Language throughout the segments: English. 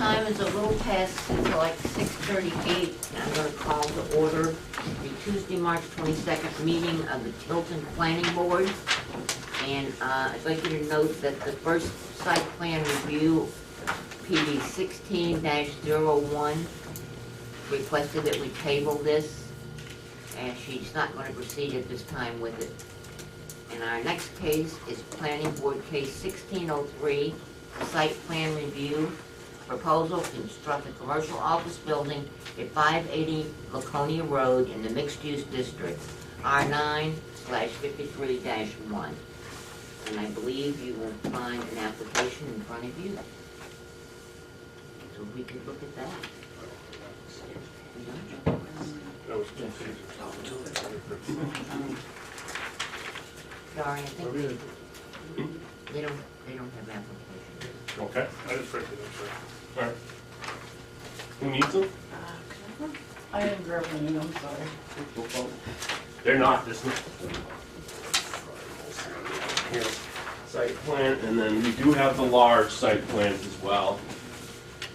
time is a little past, it's like 6:38, and I'm gonna call to order the Tuesday, March 22nd meeting of the Tilton Planning Board. And I'd like you to note that the first site plan review, PD 16-01, requested that we table this, and she's not gonna proceed at this time with it. And our next case is Planning Board Case 1603, Site Plan Review, Proposal to construct a commercial office building at 580 Laconia Road in the Mixed Use District, R9/53-1. And I believe you will find an application in front of you. So we could look at that. That was Sorry, I think they don't have applications. okay. I just printed them, sir. All right. Who needs them? I didn't grab any, I'm sorry. They're not this one. Here, site plan, and then we do have the large site plans as well,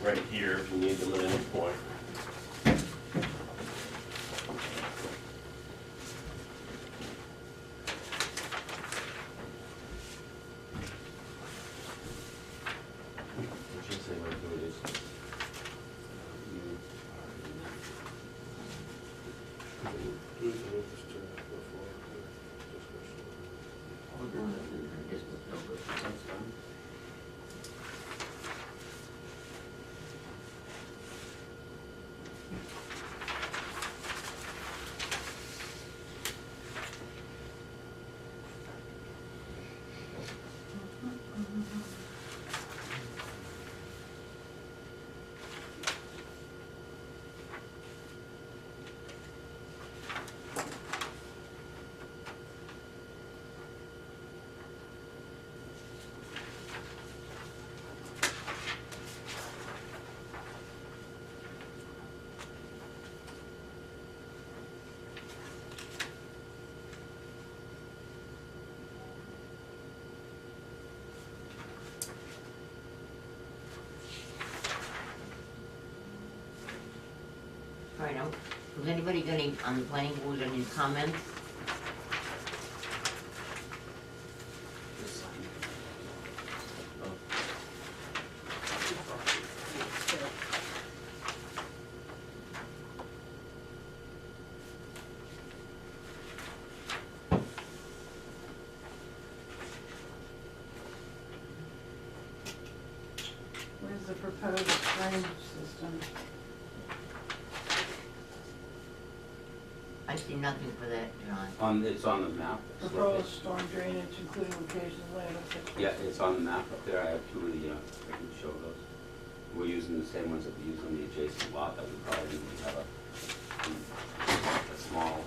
right here if you need them at any point. All right, now, has anybody got any, on the planning board, any comments? Where's the proposed drainage system? I see nothing for that, John. It's on the map. Proposed storm drainage, including locations, layout, etc. Yeah, it's on the map up there. I have two of the, I can show those. We're using the same ones that we use on the adjacent lot that we probably need to have a small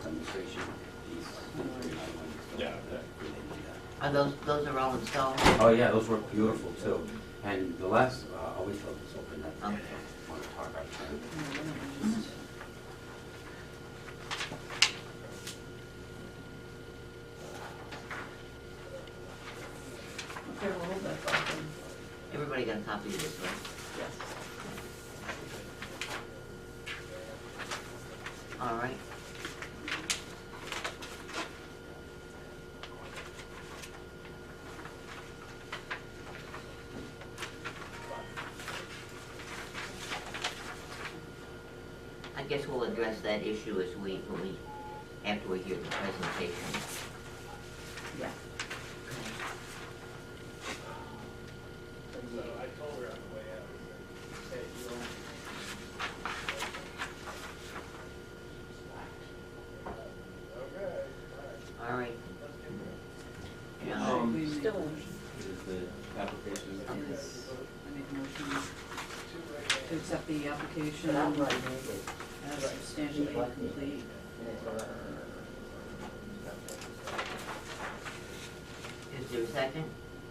demonstration piece. Yeah. Are those are all installed? Oh yeah, those work beautiful too. And the last, I'll wait till it's open. I Okay. want to talk about it. Okay, we'll hold that thought then. Everybody got a copy of this, right? Yes. All right. I guess we'll address that issue as after we hear the presentation. Yeah. All right. Still, This is the application. is, I make a motion to accept the application as substantially complete. Is there a second?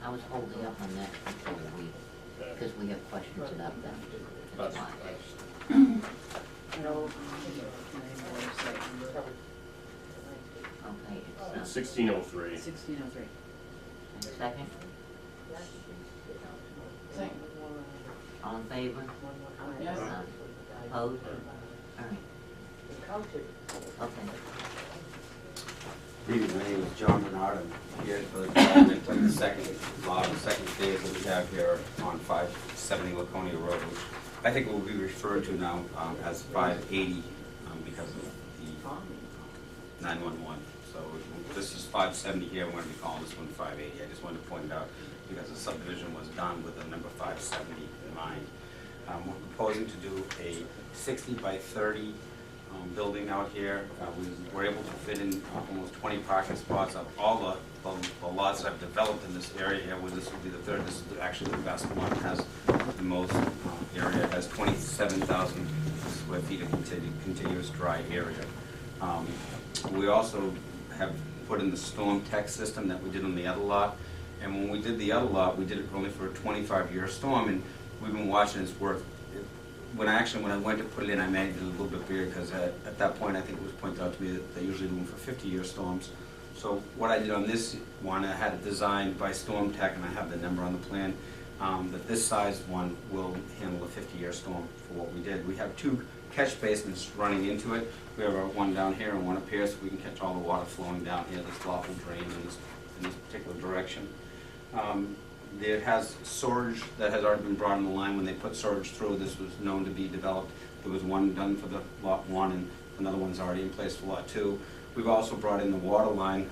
I was holding up on that until because we have questions about that. That's why. Okay, It's 1603. 1603. second? Second. favor? Yes. Opposed? All right. Okay. Good evening, my name is John Bernard. I'm here for the development of the second lot, the second phase that we have here on 570 Laconia Road, which I think will be referred to now as 580 because of the 911. So this is 570 here, we're going to be calling this one 580. I just wanted to point it out because the subdivision was done with the number 570 in mind. We're proposing to do a 60 by 30 building out here. We were able to fit in almost 20 parking spots of all the lots that I've developed in this area here, where this will be the third. This is actually the best one, has the most area. It has 27,000 square feet of continuous dry area. We also have put in the storm tech system that we did on the other lot. And when we did the other lot, we did it only for a 25-year storm, and we've been watching its work. When I went to put it in, I made it a little bit bigger because at that point I think it was pointed out to me that they usually do them for 50-year storms. So what I did on this one, I had it designed by Storm Tech, and I have the number on the plan, that this size one will handle a 50-year storm for what we did. We have two catch basins running into it. We have one down here and one up here, so we can catch all the water flowing down here. This lawful drain in this particular direction. It has storage that has already been brought in the line. When they put storage through, this was known to be developed. There was one done for the lot 1, and another one's already in place for lot 2. We've also brought in the water line,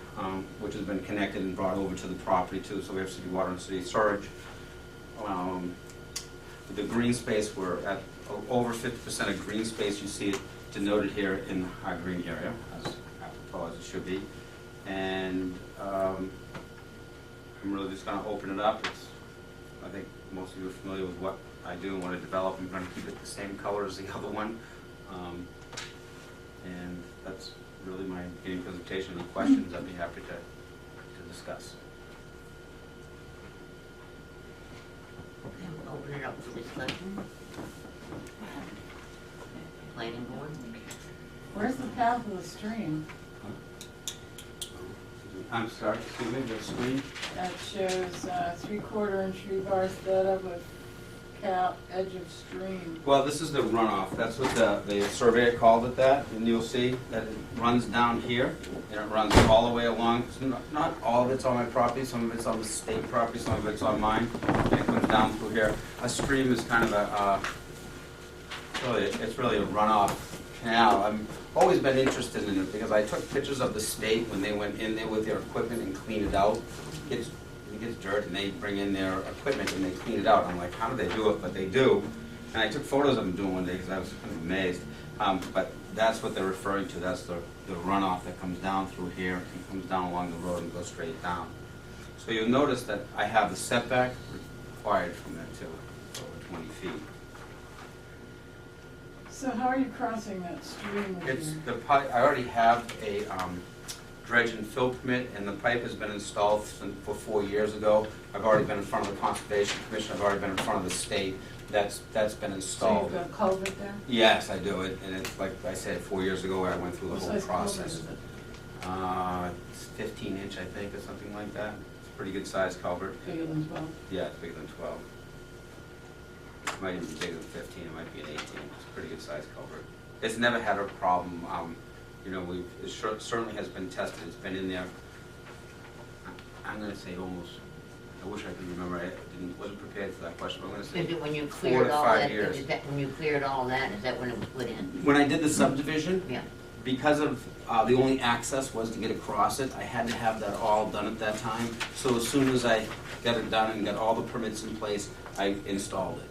which has been connected and brought over to the property too, so we have city water and city storage. The green space, we're at over 50% of green space. You see it denoted here in the high green area, as apropos as it should be. And I'm really just going to open it up. I think most of you are familiar with what I do and what I develop. I'm going to keep it the same color as the other one. And that's really my beginning presentation. Any questions, I'd be happy to discuss. Okay, we'll open it up for discussion. Planning board? Where's the path of the stream? I'm sorry, excuse me, the screen? That shows 3/4 inch rebar setup with cap, edge of stream. Well, this is the runoff. That's what the surveyor called it that, and you'll see that it runs down here, and it runs all the way along. So not all of it's on my property, some of it's on the state property, some of it's on mine, and it comes down through here. A stream is kind of it's really a runoff canal. I've always been interested in it because I took pictures of the state when they went in there with their equipment and cleaned it out. It gets dirt and they bring in their equipment and they clean it out. I'm like, how do they do it? But they do. And I took photos of them doing one day because I was kind of amazed. But that's what they're referring to. That's the runoff that comes down through here and comes down along the road and goes straight down. So you'll notice that I have the setback required from that too, over 20 feet. So how are you crossing that stream with It's your... the pipe. I already have a dredge and fill permit, and the pipe has been installed for 4 years ago. I've already been in front of the Conservation Commission. I've already been in front of the state. That's been So installed. you've got a culvert there? Yes, I do it, and it's like I said, 4 years ago I went through the What whole size culvert process. is it? It's 15 inch, I think, or something like that. It's a pretty good sized culvert. Bigger than 12? Yeah, it's bigger than 12. It might even be bigger than 15. It might be an 18. It's a pretty good sized culvert. It's never had a problem. You know, it certainly has been tested. It's been in there. I'm going to say almost. I wish I could remember. I wasn't prepared for that question. But I'm going to say Is it when you 4 cleared to all 5 that, years. is that when you cleared all that, is that when it was put in? When I did the subdivision, Yeah. because of the only access was to get across it, I had to have that all done at that time. So as soon as I got it done and got all the permits in place, I installed it.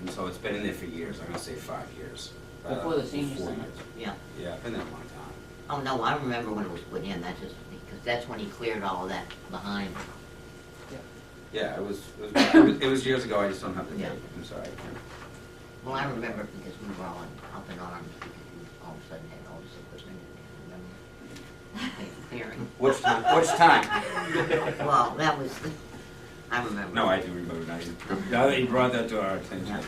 And so it's been in there for years. I'm going to say 5 years. Before the senior 4 center? years. Yeah. Yeah, been there a long time. Oh, no, I remember when it was put in, that's just, because that's when he cleared all of that behind. Yeah, it was years ago. I just don't have the date. Yeah. I'm sorry. Well, I remember because we were all up in arms because we all of a sudden had all this equipment. Remember? Clearing. Which time? Which time? Well, that was, I remember. No, I do remember now. Now that you brought that to our attention, I do.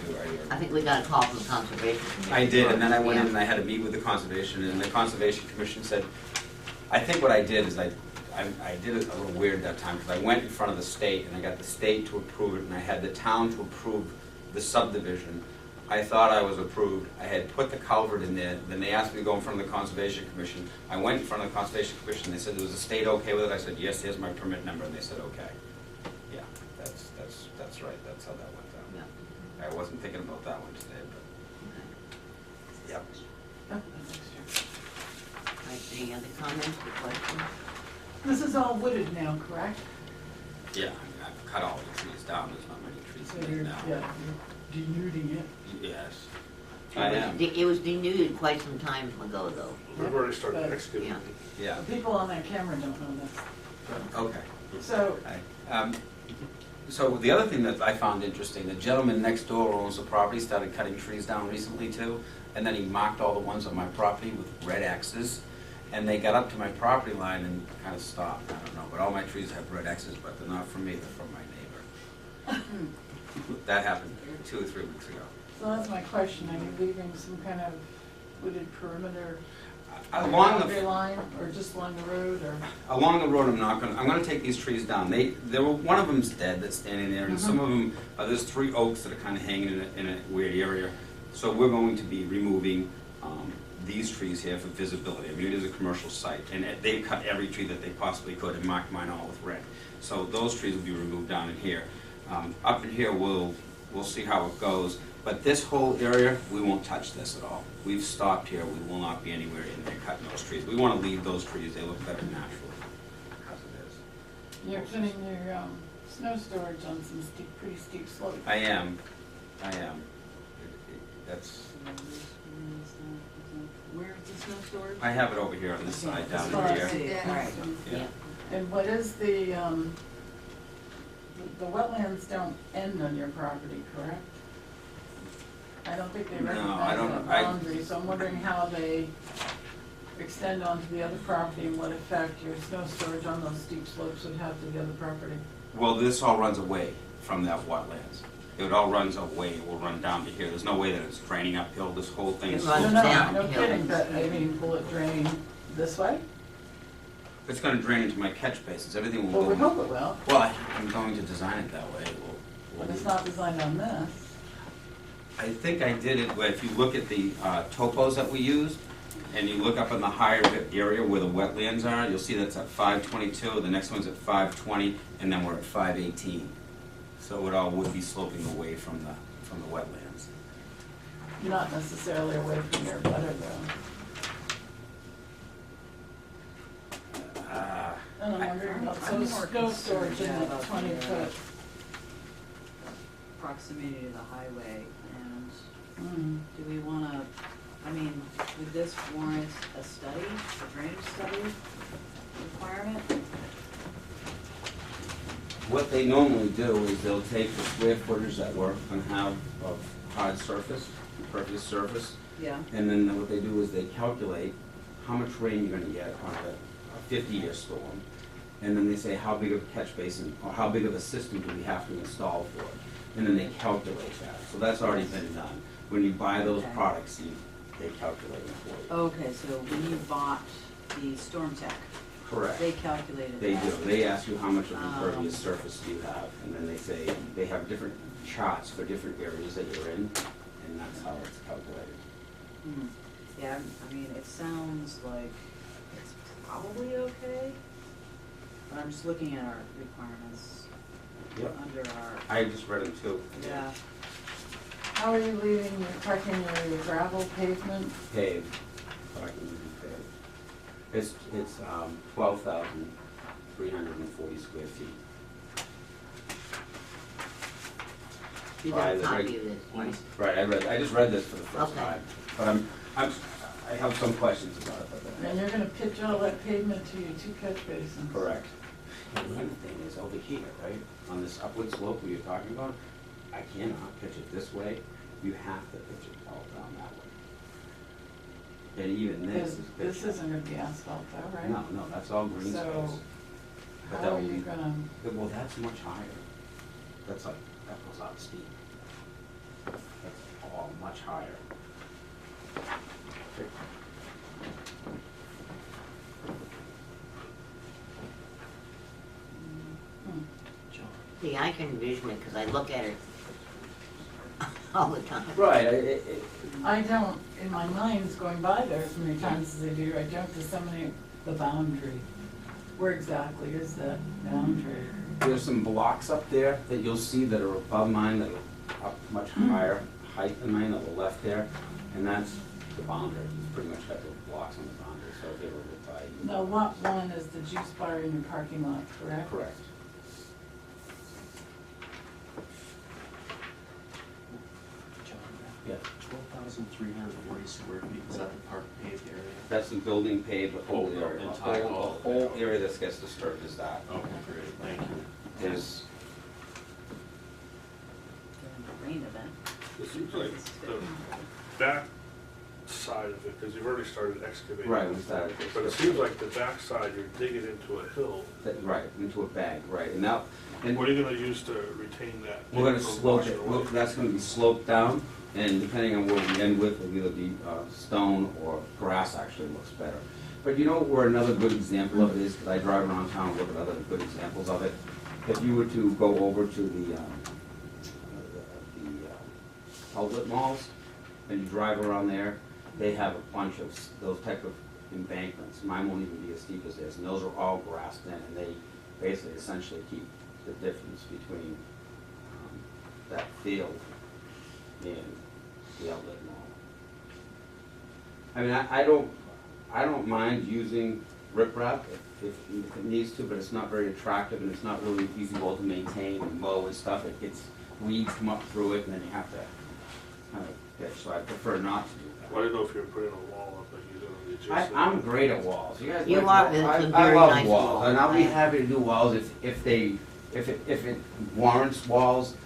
I think we got a call from the Conservation Commission. I did, and then I went in Yeah. and I had to meet with the Conservation, and the Conservation Commission said, I think what I did is I did it a little weird that time, because I went in front of the state, and I got the state to approve it, and I had the town to approve the subdivision, I thought I was approved. I had put the culvert in there, then they asked me to go in front of the Conservation Commission. I went in front of the Conservation Commission, they said, was the state okay with it? I said, yes, here's my permit number, and they said, okay. Yeah, that's right, that's how that went down. Yeah. I wasn't thinking about that one today, but, yep. Oh, that's extra. All right, any other comments or questions? This is all wooded now, correct? Yeah, I mean, I've cut all the trees down, there's not many trees So in you're, there now. yeah, you're denuding it. Yes, I am, It was denuded quite some time ago, though. We've already started But- excavating. Yeah. yeah, The people on that camera don't know this. okay. So, So the other thing that I found interesting, the gentleman next door owns the property, started cutting trees down recently too, and then he marked all the ones on my property with red X's, and they got up to my property line and kind of stopped, I don't know, but all my trees have red X's, but they're not from me, they're from my neighbor. That happened 2 or 3 weeks ago. so that's my question, are you leaving some kind of wooded perimeter Along boundary the, line, or just along the road, or? along the road, I'm gonna take these trees down. One of them's dead that's standing there, and some of them, there's 3 oaks that are kind of hanging in a weird area. So we're going to be removing these trees here for visibility. I mean, it is a commercial site, and they've cut every tree that they possibly could and marked mine all with red. So those trees will be removed down in here. Up in here, we'll see how it goes. But this whole area, we won't touch this at all. We've stopped here, we will not be anywhere in there cutting those trees. We want to leave those trees, they look better naturally, as it is. You're putting your snow storage on some pretty steep slopes. I am. That's, Where's the snow storage? I have it over here on this side, down As far in as here. the- All right. Yeah. And what is the wetlands don't end on your property, correct? I don't think they No, I recognize don't- that boundary, so I'm wondering how they extend onto the other property and what effect your snow storage on those steep slopes would have to the other property. Well, this all runs away from that wetlands. It all runs away, it will run down to here. There's no way that it's draining uphill, this whole thing is. It runs No, downhill. no kidding, but I mean, will it drain this way? It's gonna drain into my catch basins, everything Well, will we go. hope it will, Well, I'm going to design it that way. but it's not designed on this. I think I did it, where if you look at the topos that we used, and you look up in the higher area where the wetlands are, you'll see that's at 522, the next one's at 520, and then we're at 518. So it all would be sloping away from the wetlands. Not necessarily away from your butter though. And I'm wondering about I'm so more snow storage in concerned the about 20 the, foot. Proximity to the highway, and Mm. do we wanna, I mean, would this warrant a study, a drainage study requirement? What they normally do is they'll take the square footage that we're gonna have of hard surface, impervious surface, Yeah. and then what they do is they calculate how much rain you're gonna get on a 50-year storm, and then they say how big of a catch basin, or how big of a system do we have to install for it, and then they calculate that. So that's already been done. When you buy those Okay. products, they calculate it for you. Okay, so when you bought the Storm Tech, Correct. they calculated They that. do. They ask you how much of impervious surface do you have, and then they say, they have different charts for different areas that you're in, and that's how it's calculated. Hmm. Yeah, I mean, it sounds like it's probably okay, but I'm just looking at our requirements Yep. under our, I just read them too. yeah. How are you leaving your parking your gravel pavement? Paved, parking is paved. It's 12,340 square feet. You got By a the copy reg- of this, right? Right, I just read this for the first Okay. time, but I have some questions about it. but And you're gonna pitch all that pavement to your 2 catch basins? Correct. And the other thing is over here, right, on this upward slope we were talking about, I cannot pitch it this way, you have to pitch it all down that way. And even this is This pitched. isn't gonna be asphalt though, right? No, that's all green space. So, But how that are will you be, gonna, well, that's much higher. That's like, that goes out steep. That's all much higher. hmm, See, I can envision it, because I look at it, all the time. Right, I don't, in my mind, it's going by there as many times as I do, I don't disseminate the boundary. Where exactly is that boundary? there's some blocks up there that you'll see that are above mine, that are up much higher height than mine on the left there, and that's the boundary. You've pretty much got the blocks on the boundary, so if they were to buy you. No, lot one is the juice bar in your parking lot, correct? Correct. Yeah, 12,340 square feet, is that the park paved area? that's the building paved, the whole Oh, area. The entire- whole, the whole area that gets disturbed is that. Okay, great, thank you. There's, During the rain event. It seems like the back side of it, because you've already started excavating. right, we started this. But it seems like the back side, you're digging into a hill. Right, into a bag, right, and now, and What are you gonna use to retain that? we're gonna from slope washing it, away? that's gonna be sloped down, and depending on where we end with, it'll either be stone or grass actually looks better. But you know where another good example of it is, because I drive around town and look at other good examples of it. If you were to go over to the outlet malls, and you drive around there, they have a bunch of those type of embankments. Mine won't even be as steep as this, and those are all grassed in, and they basically essentially keep the difference between that field and the outlet mall. I mean, I don't mind using riprap if it needs to, but it's not very attractive and it's not really feasible to maintain and mow and stuff. It gets, weeds come up through it and then you have to kind of pitch, so I prefer not to do that. Well, I didn't know if you were putting a wall up like you did on the adjacent. I'm great at walls. You guys You like are, walls? it's a I very love nice walls, wall. and I'll be I- happy to do walls if it warrants walls.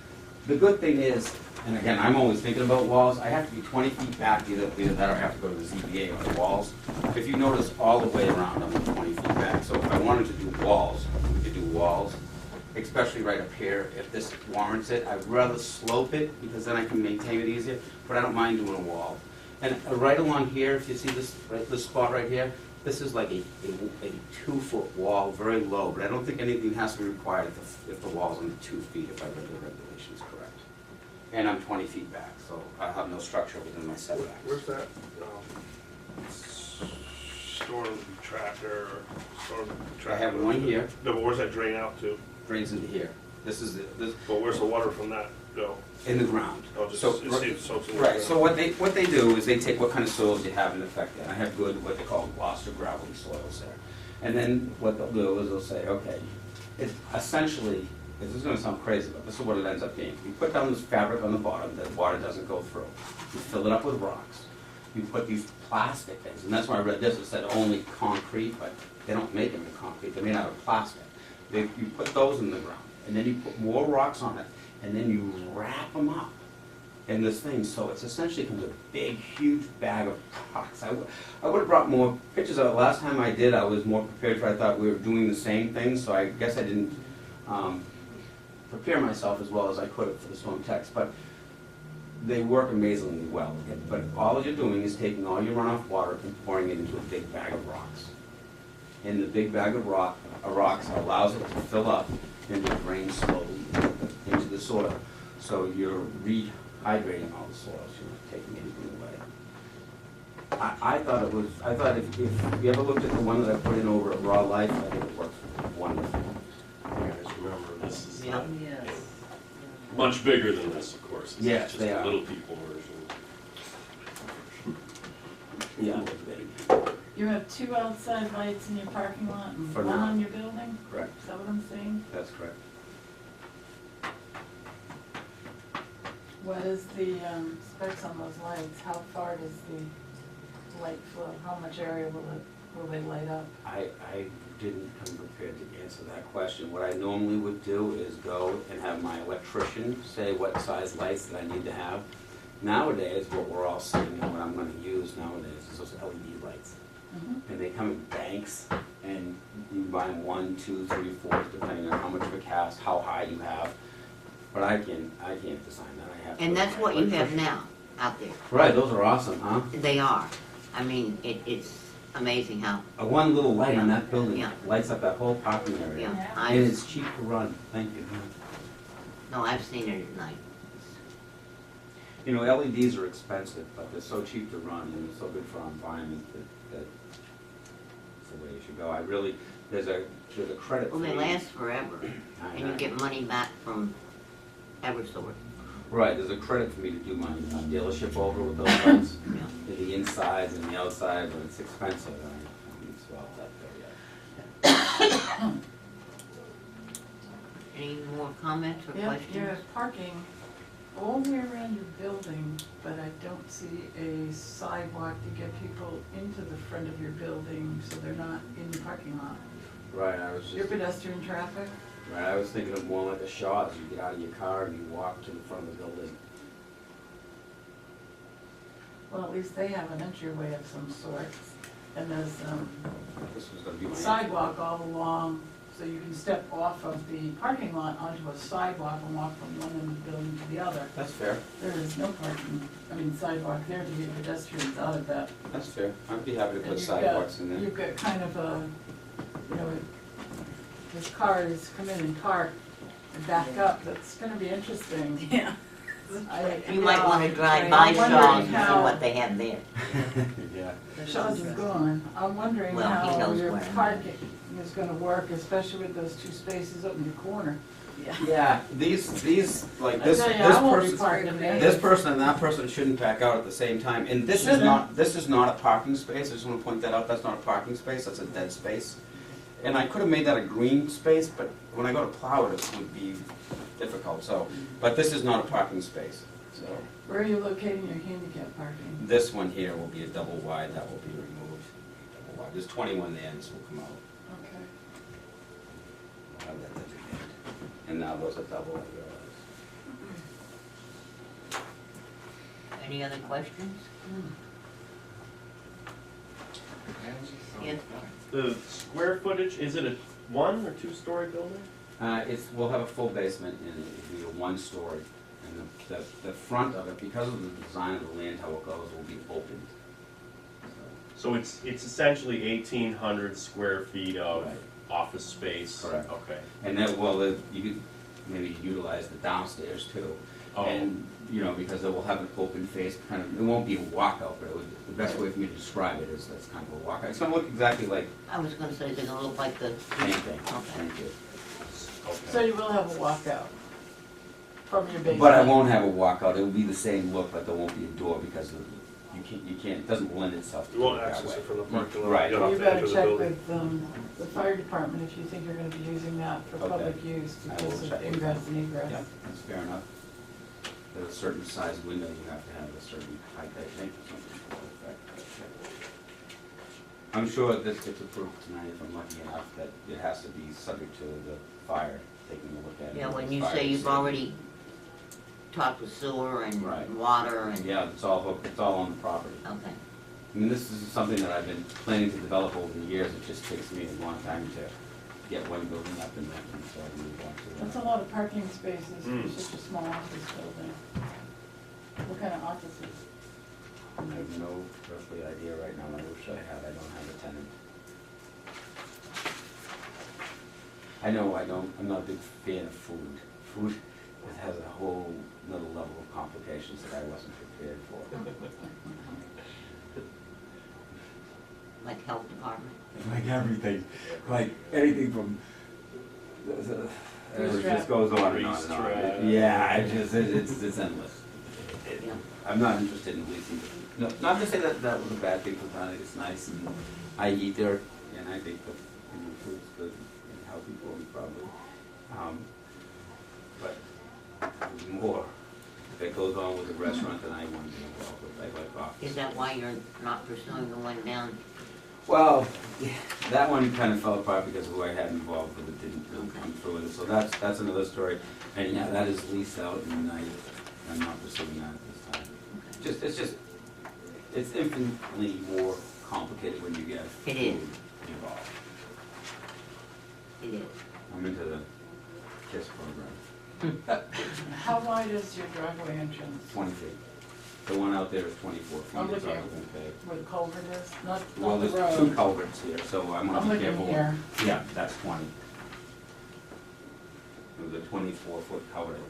The good thing is, and again, I'm always thinking about walls, I have to be 20 feet back, either that or I have to go to the ZBA on the walls. If you notice, all the way around, I'm 20 feet back, so if I wanted to do walls, we could do walls, especially right up here, if this warrants it. I'd rather slope it, because then I can maintain it easier, but I don't mind doing a wall. And right along here, if you see this, this spot right here, this is like a 2-foot wall, very low, but I don't think anything has to be required if the wall's under 2 feet, if I read the regulations correct. And I'm 20 feet back, so I have no structure within my setbacks. Where's that, storm tractor, storm tractor? I have one here. No, but where's that drain out to? Drains into here. This is this But where's the water from that go? in the ground. Oh, just, So, it seems, so it's in the right, ground. so what they do is they take what kind of soils you have in effect, and I have good, what they call Gloucester gravelly soils there. And then what they'll do is they'll say, okay, it's essentially, this is gonna sound crazy, but this is what it ends up being. You put down this fabric on the bottom that water doesn't go through. You fill it up with rocks. You put these plastic things, and that's why I read this, it said only concrete, but they don't make them in concrete, they're made out of plastic. You put those in the ground, and then you put more rocks on it, and then you wrap them up in this thing, so it's essentially becomes a big, huge bag of rocks. I would have brought more pictures of it. Last time I did, I was more prepared for, I thought we were doing the same thing, so I guess I didn't prepare myself as well as I could have for the swim text, but they work amazingly well. But all you're doing is taking all your runoff water and pouring it into a big bag of rocks. And the big bag of rocks allows it to fill up and to drain slowly into the soil. So you're rehydrating all the soils, you're not taking anything away. I thought if you ever looked at the one that I put in over at Raw Life, I think it works wonderful. You guys remember, this is Yeah. Yes. much bigger than this, of course. This is Yes, just they a are. little people version. Yeah, You have 2 outside lights in your parking lot and For 1 now. on your building? correct, Is that what I'm saying? that's correct. What is the specs on those lights? How far does the light flow? How much area will they light up? I didn't come prepared to answer that question. What I normally would do is go and have my electrician say what size lights that I need to have. Nowadays, what we're all seeing and what I'm gonna use nowadays is those LED lights. And they come in banks, and you can buy them 1, 2, 3, 4, depending on how much of a cast, how high you have. But I can't design that, I have to. And that's what you have now, out there. Right, those are awesome, huh? They are. I mean, it's amazing how, One little light on that building Yeah. lights up that whole parking area. yeah. And it's cheap to run, thank you. No, I've seen it at night. You know, LEDs are expensive, but they're so cheap to run and they're so good for our environment that it's the way it should go. I really, there's a credit Well, for they you. last forever, I and you know. get money back from Eversource. Right, there's a credit for me to do my dealership over with those lights, Yeah. the insides and the outside, but it's expensive. I haven't swelled that bill yet. Any more comments or Yeah, questions? there's parking all the way around your building, but I don't see a sidewalk to get people into the front of your building, so they're not in the parking lot. Right, I was Your just, pedestrian traffic, right, I was thinking of more like a Shaw's. You get out of your car and you walk to the front of the building. well, at least they have an entryway of some sort. And there's This was gonna be my. sidewalk all along, so you can step off of the parking lot onto a sidewalk and walk from one end of the building to the other. That's fair, There is no parking, sidewalk there to get pedestrians out of that. that's fair. I'd be happy to And put you've got- sidewalks in there. You've got kind of a, this cars come in and park and back up, that's gonna be interesting. Yeah. You might wanna drive I'm by wondering Shaw's and see how- what they have there. Yeah. Shaw's is gone. I'm wondering Well, he how knows your where. parking is gonna work, especially with those two spaces up in your corner. Yeah, these, like I this, tell this you, I won't be person's, parking there. this person and that person shouldn't back out at the same time. And this is not a parking space, I just wanna point that out, that's not a parking space, that's a dead space. And I could have made that a green space, but when I go to plow it, it would be difficult, so. But this is not a parking space, so. Where are you locating your handicap parking? This one here will be a double wide, that will be removed. Double wide. There's 21 there, and this will come out. Okay. We'll have that designated. And now those are double, I realize. Any other questions? Yes, The square footage, is it a 1 or 2-story building? We'll have a full basement and it'll be a 1-story. And the front of it, because of the design of the land, how it goes, will be opened. So it's essentially 1,800 square feet of Right. office space? Correct. Okay. And then, you could maybe utilize the downstairs too. Oh. And, because it will have an open face, kind of, it won't be a walkout, but the best way for me to describe it is that's kind of a walkout. It's gonna look exactly like I was gonna say, they're gonna look like the, anything. Okay. Thank you. So you will have a walkout from your basement? But I won't have a walkout, it'll be the same look, but there won't be a door because you can't, it doesn't lend itself to You won't it that access way. it from the parking lot. Right. You You have to better enter the check building. with the fire department if you think you're gonna be using that for Okay. public use I will because of check with ingress them. and egress. Yeah, that's fair enough. There's a certain size window you have to have, a certain height, I think, or something to that effect. I'm sure this gets approved tonight if I'm lucky enough that it has to be subject to the fire taking a look at it. yeah, when you Fire say you've safety. already talked with sewer and Right. water and, Yeah, it's all hooked, it's all on the property. okay. I mean, this is something that I've been planning to develop over the years, it just takes me a long time to get one building up and running, so I really want to. That's a lot of parking spaces for Mm. such a small office building. What kind of offices? I have no earthly idea right now, I wish I had, I don't have a tenant. I'm not a big fan of food. Food, it has a whole another level of complications that I wasn't prepared for. Like health department. Like everything, like anything from, it just goes on and on and on. Racetrack. Yeah, it's endless. Yeah. I'm not interested in leasing. No, not to say that that was a bad thing for town, it's nice and I eat there and I think the food's good and healthy for me probably. But more, if it goes on with the restaurant, then I want to be involved with, I like office. Is that why you're not pursuing the one down? Well, that one kind of fell apart because who I had involved with it didn't really come through with it, so that's another story. And yeah, that is leased out and I'm not pursuing that at this time. It's infinitely more complicated when you get It is. food involved. It is. I'm into the KISS program, How wide is your driveway entrance? 20 feet. The one out there is 24 feet, I'm it's looking already at been paved. where the culvert is, not Well, the there's two road. culverts here, so I'm I'm gonna be looking careful. here. Yeah, that's 20. It was a 24-foot culvert.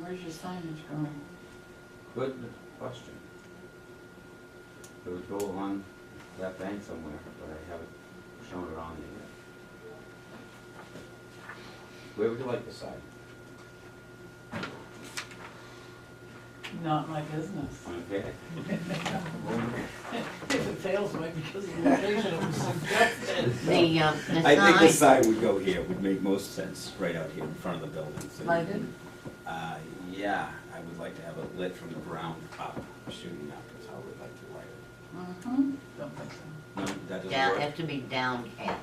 Where's your signage going? Good question. It would go along that bank somewhere, but I haven't shown it on there yet. Where would you like the sign? Not my business. Okay. If it fails, it might be because of the location it was suggested. The I think the sign, sign would go here, would make most sense, right out here in front of the building. So you Lighted? can- yeah, I would like to have it lit from the ground up, shooting up, is how we'd like to light it. Mm-hmm. Don't think so. No, that doesn't down, work? have to be downcast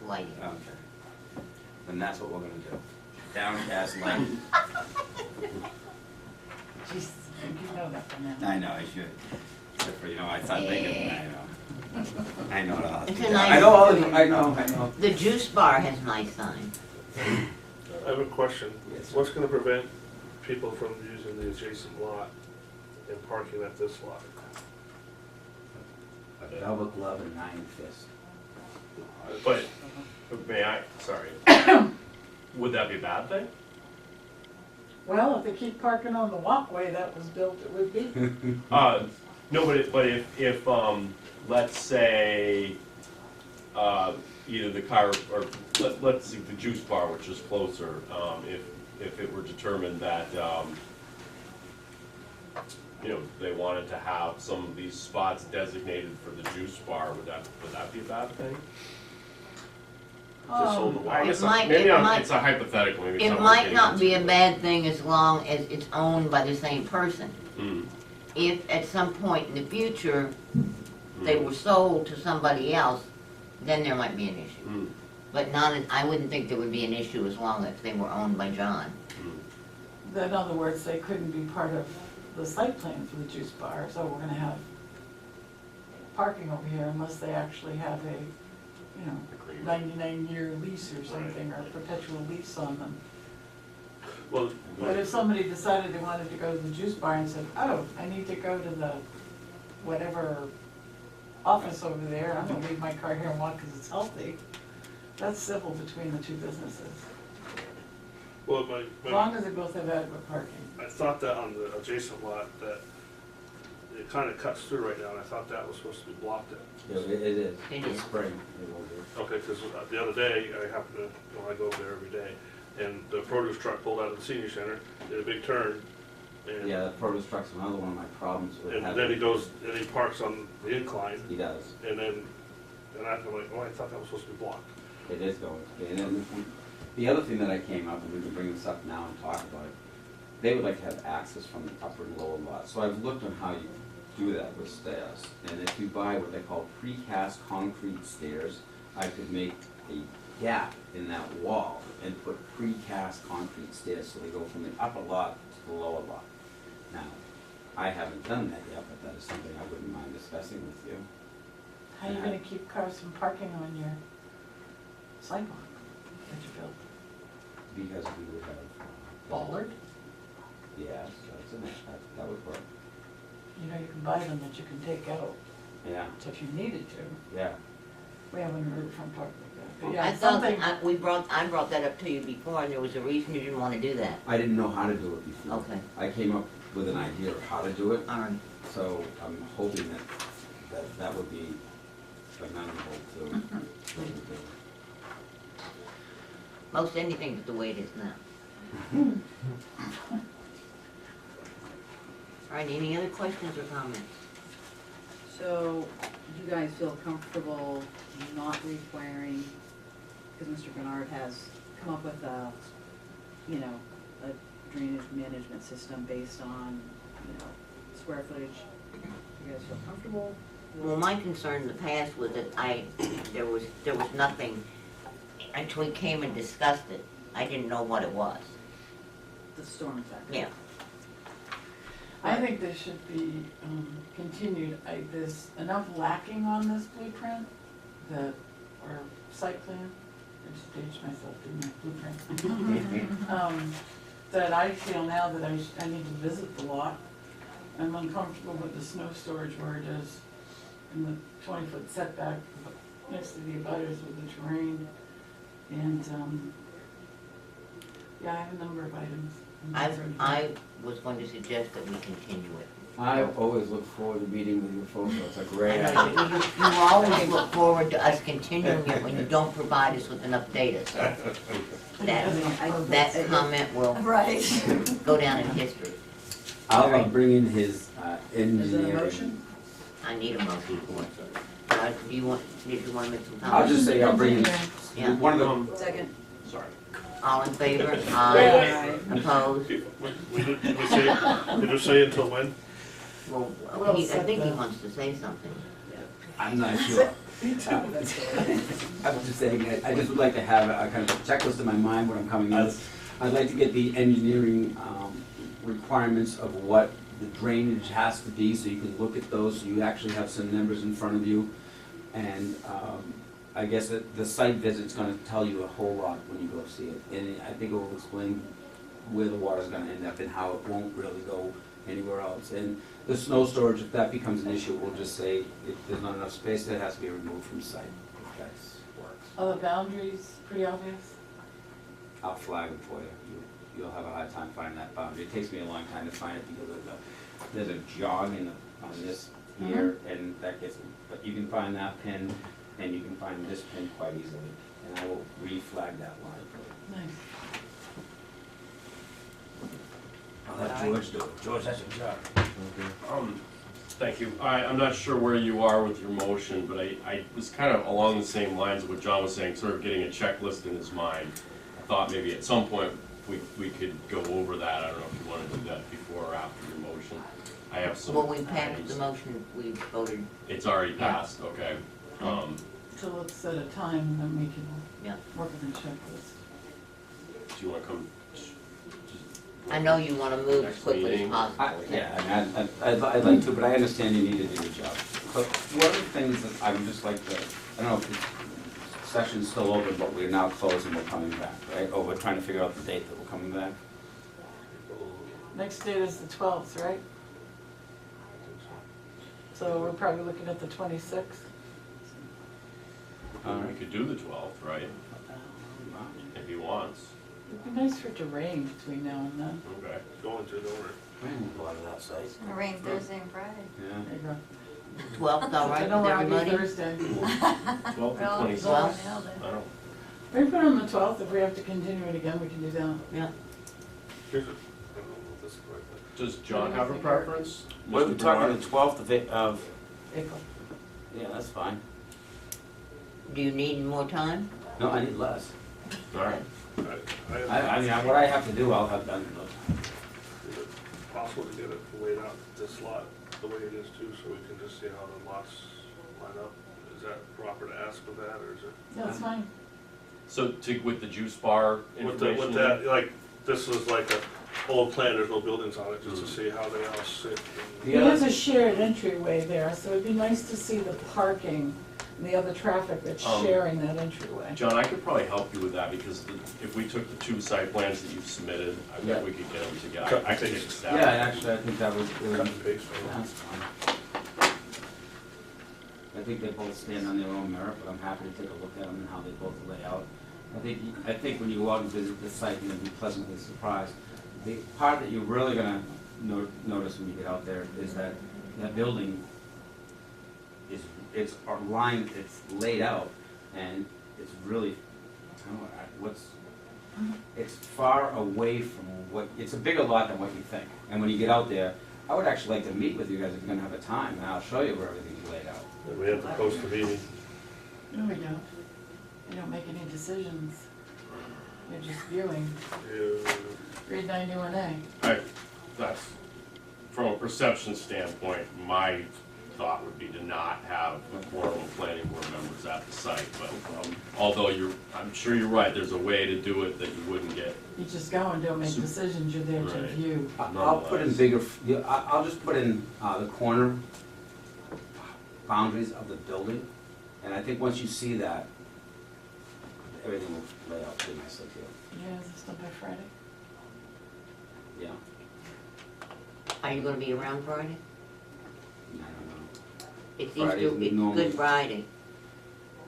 lighting. Okay. Then that's what we're gonna do. Downcast light. Jesus, I think you know that by now. I know, I should. Except for, I thought thinking, I know. I know it all. It's a nice- I know all, I know. The juice bar has nice signs. I have a question. Yes, sir. What's gonna prevent people from using the adjacent lot and parking at this lot? A velvet glove and 9 fist. But, may I, sorry, would that be a bad thing? Well, if they keep parking on the walkway that was built, it would be. No, but if, let's say, either the car, or let's see, the juice bar, which is closer, if it were determined that, they wanted to have some of these spots designated for the juice bar, would that be a bad thing? Just hold the I wire. guess, might- maybe it might- it's a hypothetical, maybe it's It not worth might getting not be a into. bad thing as long as it's owned by the same person. Hmm. If at some point in the future, they were sold to somebody else, then there might be an issue. Hmm. But not, I wouldn't think there would be an issue as long as they were owned by John. Hmm. In other words, they couldn't be part of the site plan for the juice bar, so we're gonna have parking over here unless they actually have a, Agreed. 99-year lease or something, or perpetual lease on them. Well, But if somebody decided they wanted to go to the juice bar and said, oh, I need to go to the whatever office over there, I'm gonna leave my car here and walk because it's healthy, that's civil between the two businesses. well, As long as they both have adequate parking. I thought that on the adjacent lot, that it kinda cuts through right now, and I thought that was supposed to be blocked in. Yeah, it is. It It's is. spring. It will be. Okay, because the other day, I happened to, I go over there every day, and the produce truck pulled out of the senior center, did a big turn, and, Yeah, the produce truck's another one of my problems with and having. then he goes, and he parks on the incline, He does. and then, and I'm like, oh, I thought that was supposed to be blocked. It is going to be. And then the other thing that I came up, and we can bring this up now and talk about it, they would like to have access from the upper and lower lot. So I've looked on how you do that with stairs. And if you buy what they call precast concrete stairs, I could make a gap in that wall and put precast concrete stairs so they go from the upper lot to the lower lot. Now, I haven't done that yet, but that is something I wouldn't mind discussing with you. How are you gonna keep cars from parking on your sidewalk that you built? Because we would have. Bollard? Yes, that would work. You know, you can buy them that you can take out, Yeah, so if you needed to. yeah. We have one riverfront park like that. But yeah, I thought, something, I brought that up to you before, and there was a reason you didn't want to do that. I didn't know how to do it before. Okay. I came up with an idea of how to do it, All right. so I'm hoping that would be amenable to what we do. Most anything is the way it is now. All right, any other questions or comments? So, do you guys feel comfortable not requiring, because Mr. Bernard has come up with a drainage management system based on, square footage? You guys feel comfortable? Well, my concern in the past was that there was nothing, until we came and discussed it, I didn't know what it was. The storm factor? Yeah. I think this should be continued. There's enough lacking on this blueprint that, or site plan, I just aged myself, didn't I, blueprint? That I feel now that I need to visit the lot. I'm uncomfortable with the snow storage where it is in the 20-foot setback next to the abutters with the terrain. And Yeah, I have a number of items. I was going to suggest that we continue it. I always look forward to meeting with you folks, it's a great I know idea. you always look forward to us continuing it when you don't provide us with enough data, so that comment will Right. go down in history. I'll bring in his engineering. Is it a motion? I need a motion for it. Do you want to make some I'll comments? just say I'll bring in, Yeah. one of the, Second. Sorry. All in favor? Aye. Opposed? Did you say until when? Well, Well, I set think he the- wants to say something. I'm not sure. Me too. I was just saying, I just would like to have a kind of a checklist in my mind when I'm coming in. I'd like to get the engineering requirements of what the drainage has to be, so you can look at those, so you actually have some numbers in front of you. And I guess that the site visit's gonna tell you a whole lot when you go see it. And I think it will explain where the water's gonna end up and how it won't really go anywhere else. And the snow storage, if that becomes an issue, we'll just say if there's not enough space, that has to be removed from site, if that works. Are the boundaries pretty obvious? I'll flag it for you. You'll have a hard time finding that boundary. It takes me a long time to find it because there's a jog on this here, and that gets, but you can find that pin, and you can find this pin quite easily, and I will re-flag that line for you. Nice. I'll let George do it. George, that's your job. Thank you. I'm not sure where you are with your motion, but I was kind of along the same lines of what John was saying, sort of getting a checklist in his mind. I thought maybe at some point we could go over that. I don't know if you want to do that before or after your motion. I have some. Well, we passed items. the motion, we voted, It's already passed, okay. So let's set a time and then we can yeah. work on the checklist. Do you want to come? I know you want to move as Next quickly as meeting. possible. Yeah, I mean, I'd like to, but I understand you need to do your job. But one of the things that I would just like to, I don't know if the session's still open, but we're now closed and we're coming back, right? Or we're trying to figure out the date that we're coming back. Next date is the 12th, right? So we're probably looking at the 26th. We could do the 12th, right? If he wants. It'd be nice for it to rain between now and then. Okay. Going to, don't worry. Rain a lot of that site. It's gonna rain Thursday and Friday. Yeah. There you go. 12th, all right I know with where I'll be everybody? Thursday. 12th Well, and it's 26th. all I nailed it. don't know. We put on the 12th, if we have to continue it again, we can do that. Yeah. Here's it. I don't know if this is the right thing. Does John have a preference? What are we Mr. talking, Bernard? the 12th of, April. yeah, that's fine. Do you need more time? No, I need less. All right. I mean, what I have to do, I'll have done in no time. Is it possible to get it laid out, this lot, the way it is too, so we can just see how the lots line up? Is that proper to ask for that, or is it? Yeah, that's fine. So with the juice bar With information? that, like, this is like a old plan, there's no buildings on it, just to see how they all sit. He has a shared entryway there, so it'd be nice to see the parking and the other traffic that's sharing that entryway. John, I could probably help you with that because if we took the 2 site plans that you've submitted, I Yeah. bet we could get them together. Cut I could and take a paste. stab. Yeah, actually, I think that was, Cut and paste. that's fine. I think they both stand on their own merit, but I'm happy to take a look at them and how they both lay out. I think when you go out and visit the site, you're gonna be pleasantly surprised. The part that you're really gonna notice when you get out there is that that building it's aligned, it's laid out, and it's really, I don't know, it's far away from it's a bigger lot than what you think. And when you get out there, I would actually like to meet with you guys if you're gonna have a time, and I'll show you where everything's laid out. And we have to post the meeting. No, we don't. We don't make any decisions. We're just viewing. Read 91A. That's, from a perception standpoint, my thought would be to not have a quorum of planning board members at the site. But although I'm sure you're right, there's a way to do it that you wouldn't get. You just go and don't make decisions, you're there to Right. view. I'll put in bigger, I'll just put in the corner boundaries of the building, and I think once you see that, everything will lay out pretty nicely to you. Yeah, is this done by Friday? Yeah, Are you gonna be around Friday? I don't know. It's Friday's Easter, it's normally- Good Friday.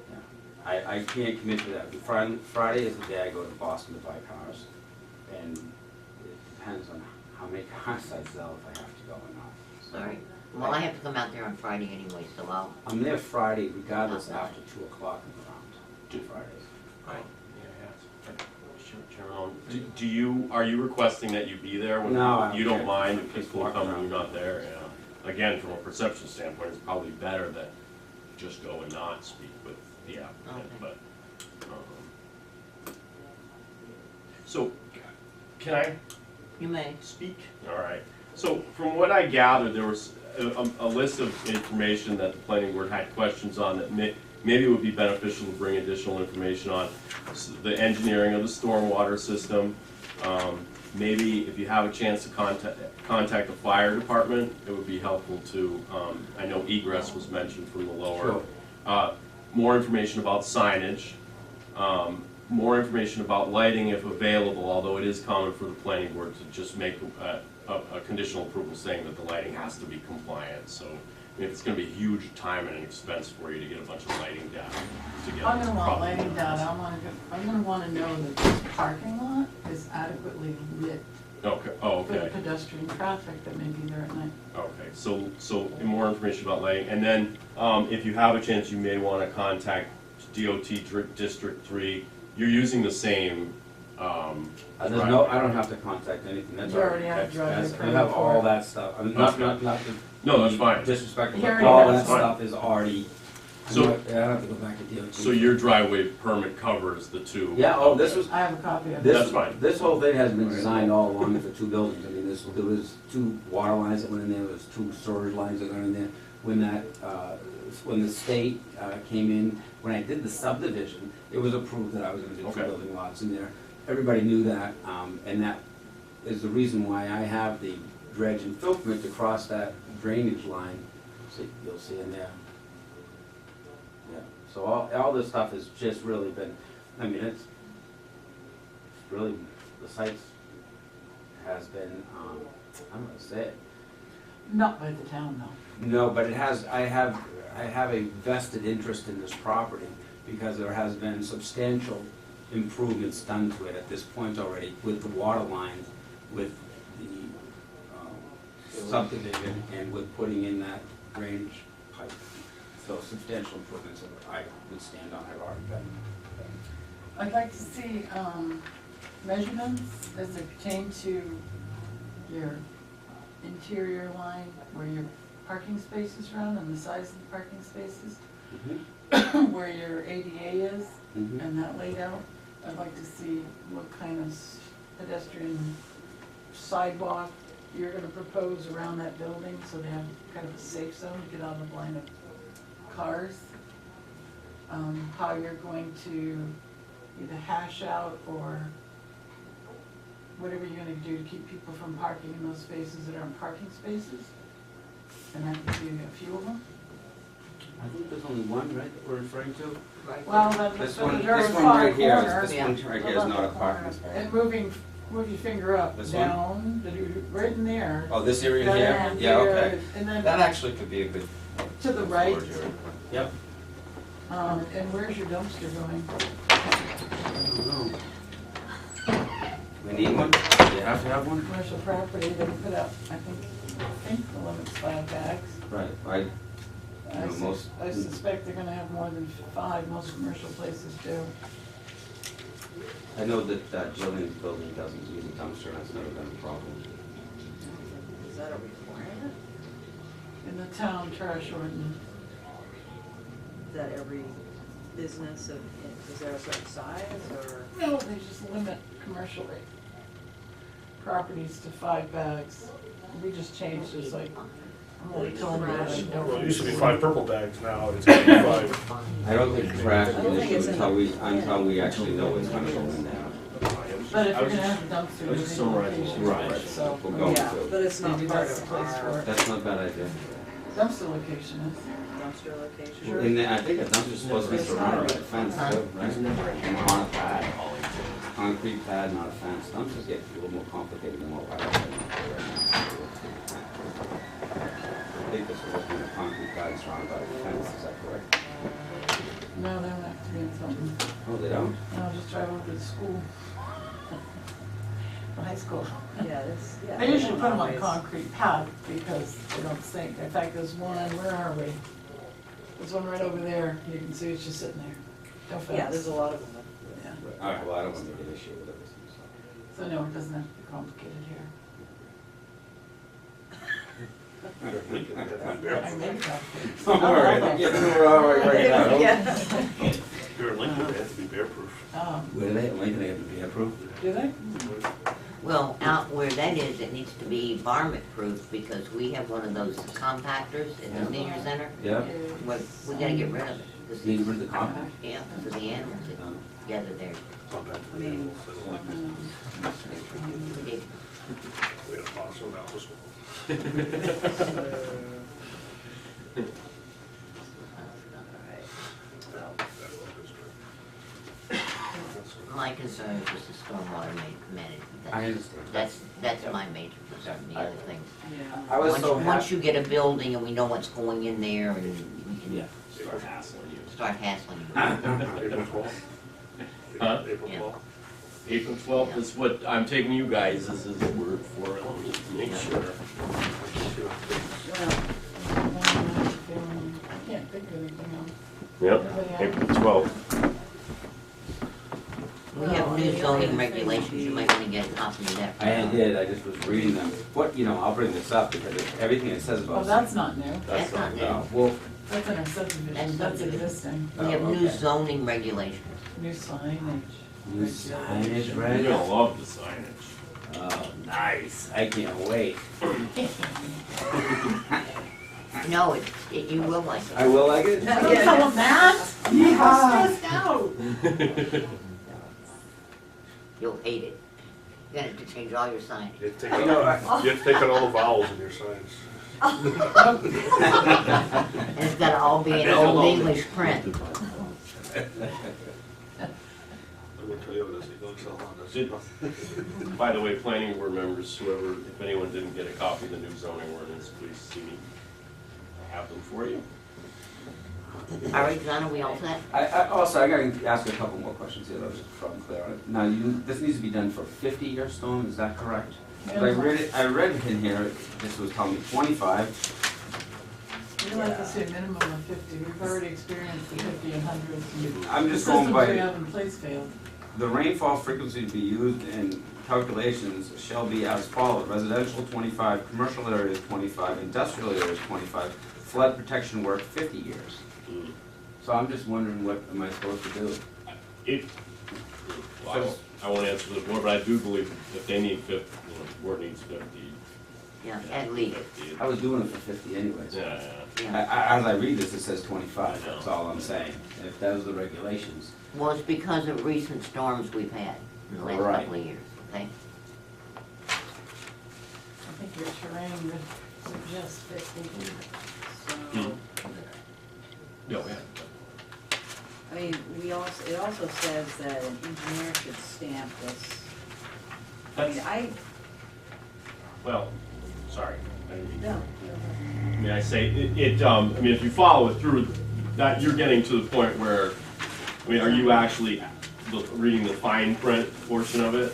Yeah. I can't commit to that. Friday is the day I go to Boston to buy cars, myself if I have to go or not. Sorry. Well, I have to come out there on Friday anyway, so I'll, I'm there Friday regardless after 2 o'clock and around, 2 Fridays. Right. Do you, are you requesting that you be there when No, I people, you don't don't care. mind if Just people walk come around. and you're not there? Yeah. Again, from a perception standpoint, it's probably better that you just go and not speak with the applicant, Okay. but. So, can I you may. speak? All right. So from what I gathered, there was a list of information that the planning board had questions on that maybe it would be beneficial to bring additional information on. The engineering of the stormwater system. Maybe if you have a chance to contact the fire department, it would be helpful to, I know egress was mentioned from the lower. Sure. More information about signage. More information about lighting if available, although it is common for the planning board to just make a conditional approval saying that the lighting has to be compliant. So if it's gonna be a huge time and an expense for you to get a bunch of lighting data to get. I'm gonna want probably lighting not. data, I'm gonna wanna know that this parking lot is adequately lit Okay, oh, for the okay, pedestrian traffic that may be there at night. okay, so more information about lighting, and then, if you have a chance, you may wanna contact DOT District 3. You're using the same, There's no, I don't have to contact anything, that's You already already, have driveway I permit have for all it. that stuff, I mean, That's not to No, that's be fine. disrespectful, He but already all has that one. stuff is already, So- I don't have to go back to DOT. So your driveway permit covers the two? Yeah, oh, this Okay. was, I have a copy of it. this, That's fine. this whole thing has been designed all along for 2 buildings, I mean, there was 2 water lines that went in there, there was 2 storage lines that went in there. When the state came in, when I did the subdivision, it was approved that I was gonna do 2 Okay. building lots in there. Everybody knew that, and that is the reason why I have the dredge and fill permit to cross that drainage line. See, you'll see in there. Yeah, so all this stuff has just really been, I mean, it's really, the sites has been, I'm gonna say it. Not by the town, though. No, but it has, I have a vested interest in this property because there has been substantial improvements done to it at this point already with the water lines, with the subdivision, and with putting in that drainage pipe. So substantial improvements that I would stand on have already been. I'd like to see measurements as they pertain to your interior line where your parking spaces run and the size of the parking spaces, where your ADA is Mhm. and that laid out. I'd like to see what kind of pedestrian sidewalk you're gonna propose around that building so they have kind of a safe zone to get out of the line of cars. How you're going to either hash out or whatever you're gonna do to keep people from parking in those spaces that aren't parking spaces. And that could be a few of them. I think there's only one, right, that we're referring to? Right. Well, that's This the one, very this one far right here, corner. this one right here is not a parking space. And move your finger up, This one? down, right in there. Oh, this area Down here? there, Yeah, okay. And That then actually could be a good. to the right, storage area. Yep. and where's your dumpster going? I don't know. We need one? Do you have to have one? Commercial property, they put up, I think the limit's 5 bags. Right, I know, most- I suspect they're gonna have more than 5, most commercial places do. I know that Jillian's building doesn't use a dumpster, and that's never been a problem. Is that a requirement? In the town trash ordinance, That every business of, is there a certain size or? no, they just limit commercial properties to 5 bags. We just changed this, like, I'm only telling you what I Well, it know. used to be 5 purple bags, now it's gonna be 5. I don't think trash I is don't an think issue it's in until we actually know what's gonna go in there. But if I you're was gonna just- have a dumpster, I was you just need a summarizing location what for you it, said. so. We're going Yeah, to. but it's not Maybe part that's the of place for our it. That's not a bad idea. Dumpster location is. dumpster location. And then I think a dumpster's supposed to be It's not surrounded by a a fence too, right? And on a pad, concrete pad, not a fence. Dumpsters get a little more complicated than what I was. I think this is looking at a concrete pad surrounded by a fence, is that correct? No, they don't have to be in something. Oh, they don't? No, just drive over to the school. I high school. Yeah, that's, yeah. I usually put them on always- concrete pad because they don't sink. In fact, there's one, where are we? There's one right over there. You can see it's just sitting there. No offense. Yeah, there's a lot of them. Yeah. All right, well, I don't want to make an issue with it. So no, it doesn't have to be complicated here. Lincoln had to be I barefoot. made it complicated. Don't worry, I'm getting it all right now. Yeah. Here in Lincoln, they have to be bear-proof. Um, Where do they, Lincoln, they have to be approved? do they? Well, out where that is, it needs to be varmint proof because we have one of those compactors at the senior center. Yeah, We gotta get rid of it. 'Cause need to rid of the compact? Yeah, so the animals that gather there. Compact I mean, animals, they don't like it. We did. We had a possum out this one. My concern is just the stormwater management. I understand. That's my major concern, the other things. Yeah. I was so Once happy. you get a building and we know what's going in there and we Yeah. can Start hassling you. start hassling you. April 12th? Huh? April Yeah. 12th? April 12th is what I'm taking you guys as his word for it, I'll just make sure. Well, I can't think of anything else. Yep, Anybody else? April 12th. We have new zoning regulations, you might wanna get a copy of that. I did, I just was reading them. What, you know, I'll bring this up because of everything it says Oh, about. that's not new. That's not new. Well, That's in our subdivision. And That's subdivision. existing. We have Oh, new okay. zoning regulations. New signage. new signage, You're right? gonna love the signage. Oh, nice, I can't wait. No, you will like I it. will like it? Don't tell them that. I'm stressed out. You'll hate it. You're gonna have to change all your signage. You have to take You know, out, you have to take out all the vowels in your signs. And it's gotta all be in old English print. I'm gonna tell you what this, it looks on this. By the way, planning board members, whoever, if anyone didn't get a copy of the new zoning ordinance, please see me. I have them for you. All right, John, are we all set? Also, I gotta ask a couple more questions here, though, just so I'm clear on it. Now, this needs to be done for 50-year stone, is that correct? But I read in here, this was telling me 25. We like to see a minimum of 50. We've already experienced the 50 and 100s. I'm just The going systems we by, have in place failed. the rainfall frequency to be used in calculations shall be as follows. Residential 25, commercial areas 25, industrial areas 25, flood protection work 50 years. So I'm just wondering, what am I supposed to do? Well, I won't answer the board, but I do believe if they need 50, the board needs 50. Yeah, at least. 50. I was doing it for 50 anyways. Yeah, Yeah. As I read this, it says 25, that's all I'm saying. If those are the regulations. Well, it's because of recent storms we've had in the last Right. couple of years, okay? I think your terrain would suggest 50. So, yeah, yeah. I mean, it also says that an engineer should stamp this. I mean, Well, sorry. I didn't mean to- no. I mean, I say, I mean, if you follow it through, that, you're getting to the point where, I mean, are you actually reading the fine print portion of it?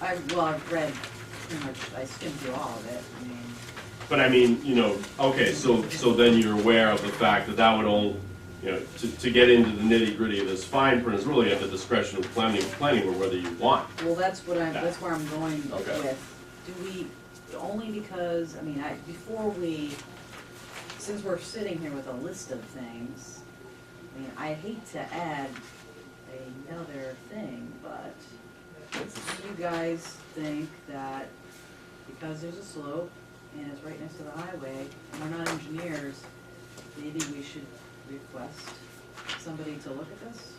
I've read pretty much, I skimmed through all of it, I mean, But I mean, okay, so then you're aware of the fact that that would all, to get into the nitty gritty of this fine print is really at the discretion of planning or whether you want. well, that's where I'm going Okay. with. Do we, only because, I mean, since we're sitting here with a list of things, I mean, I hate to add another thing, but do you guys think that because there's a slope and it's right next to the highway, and we're not engineers, maybe we should request somebody to look at this?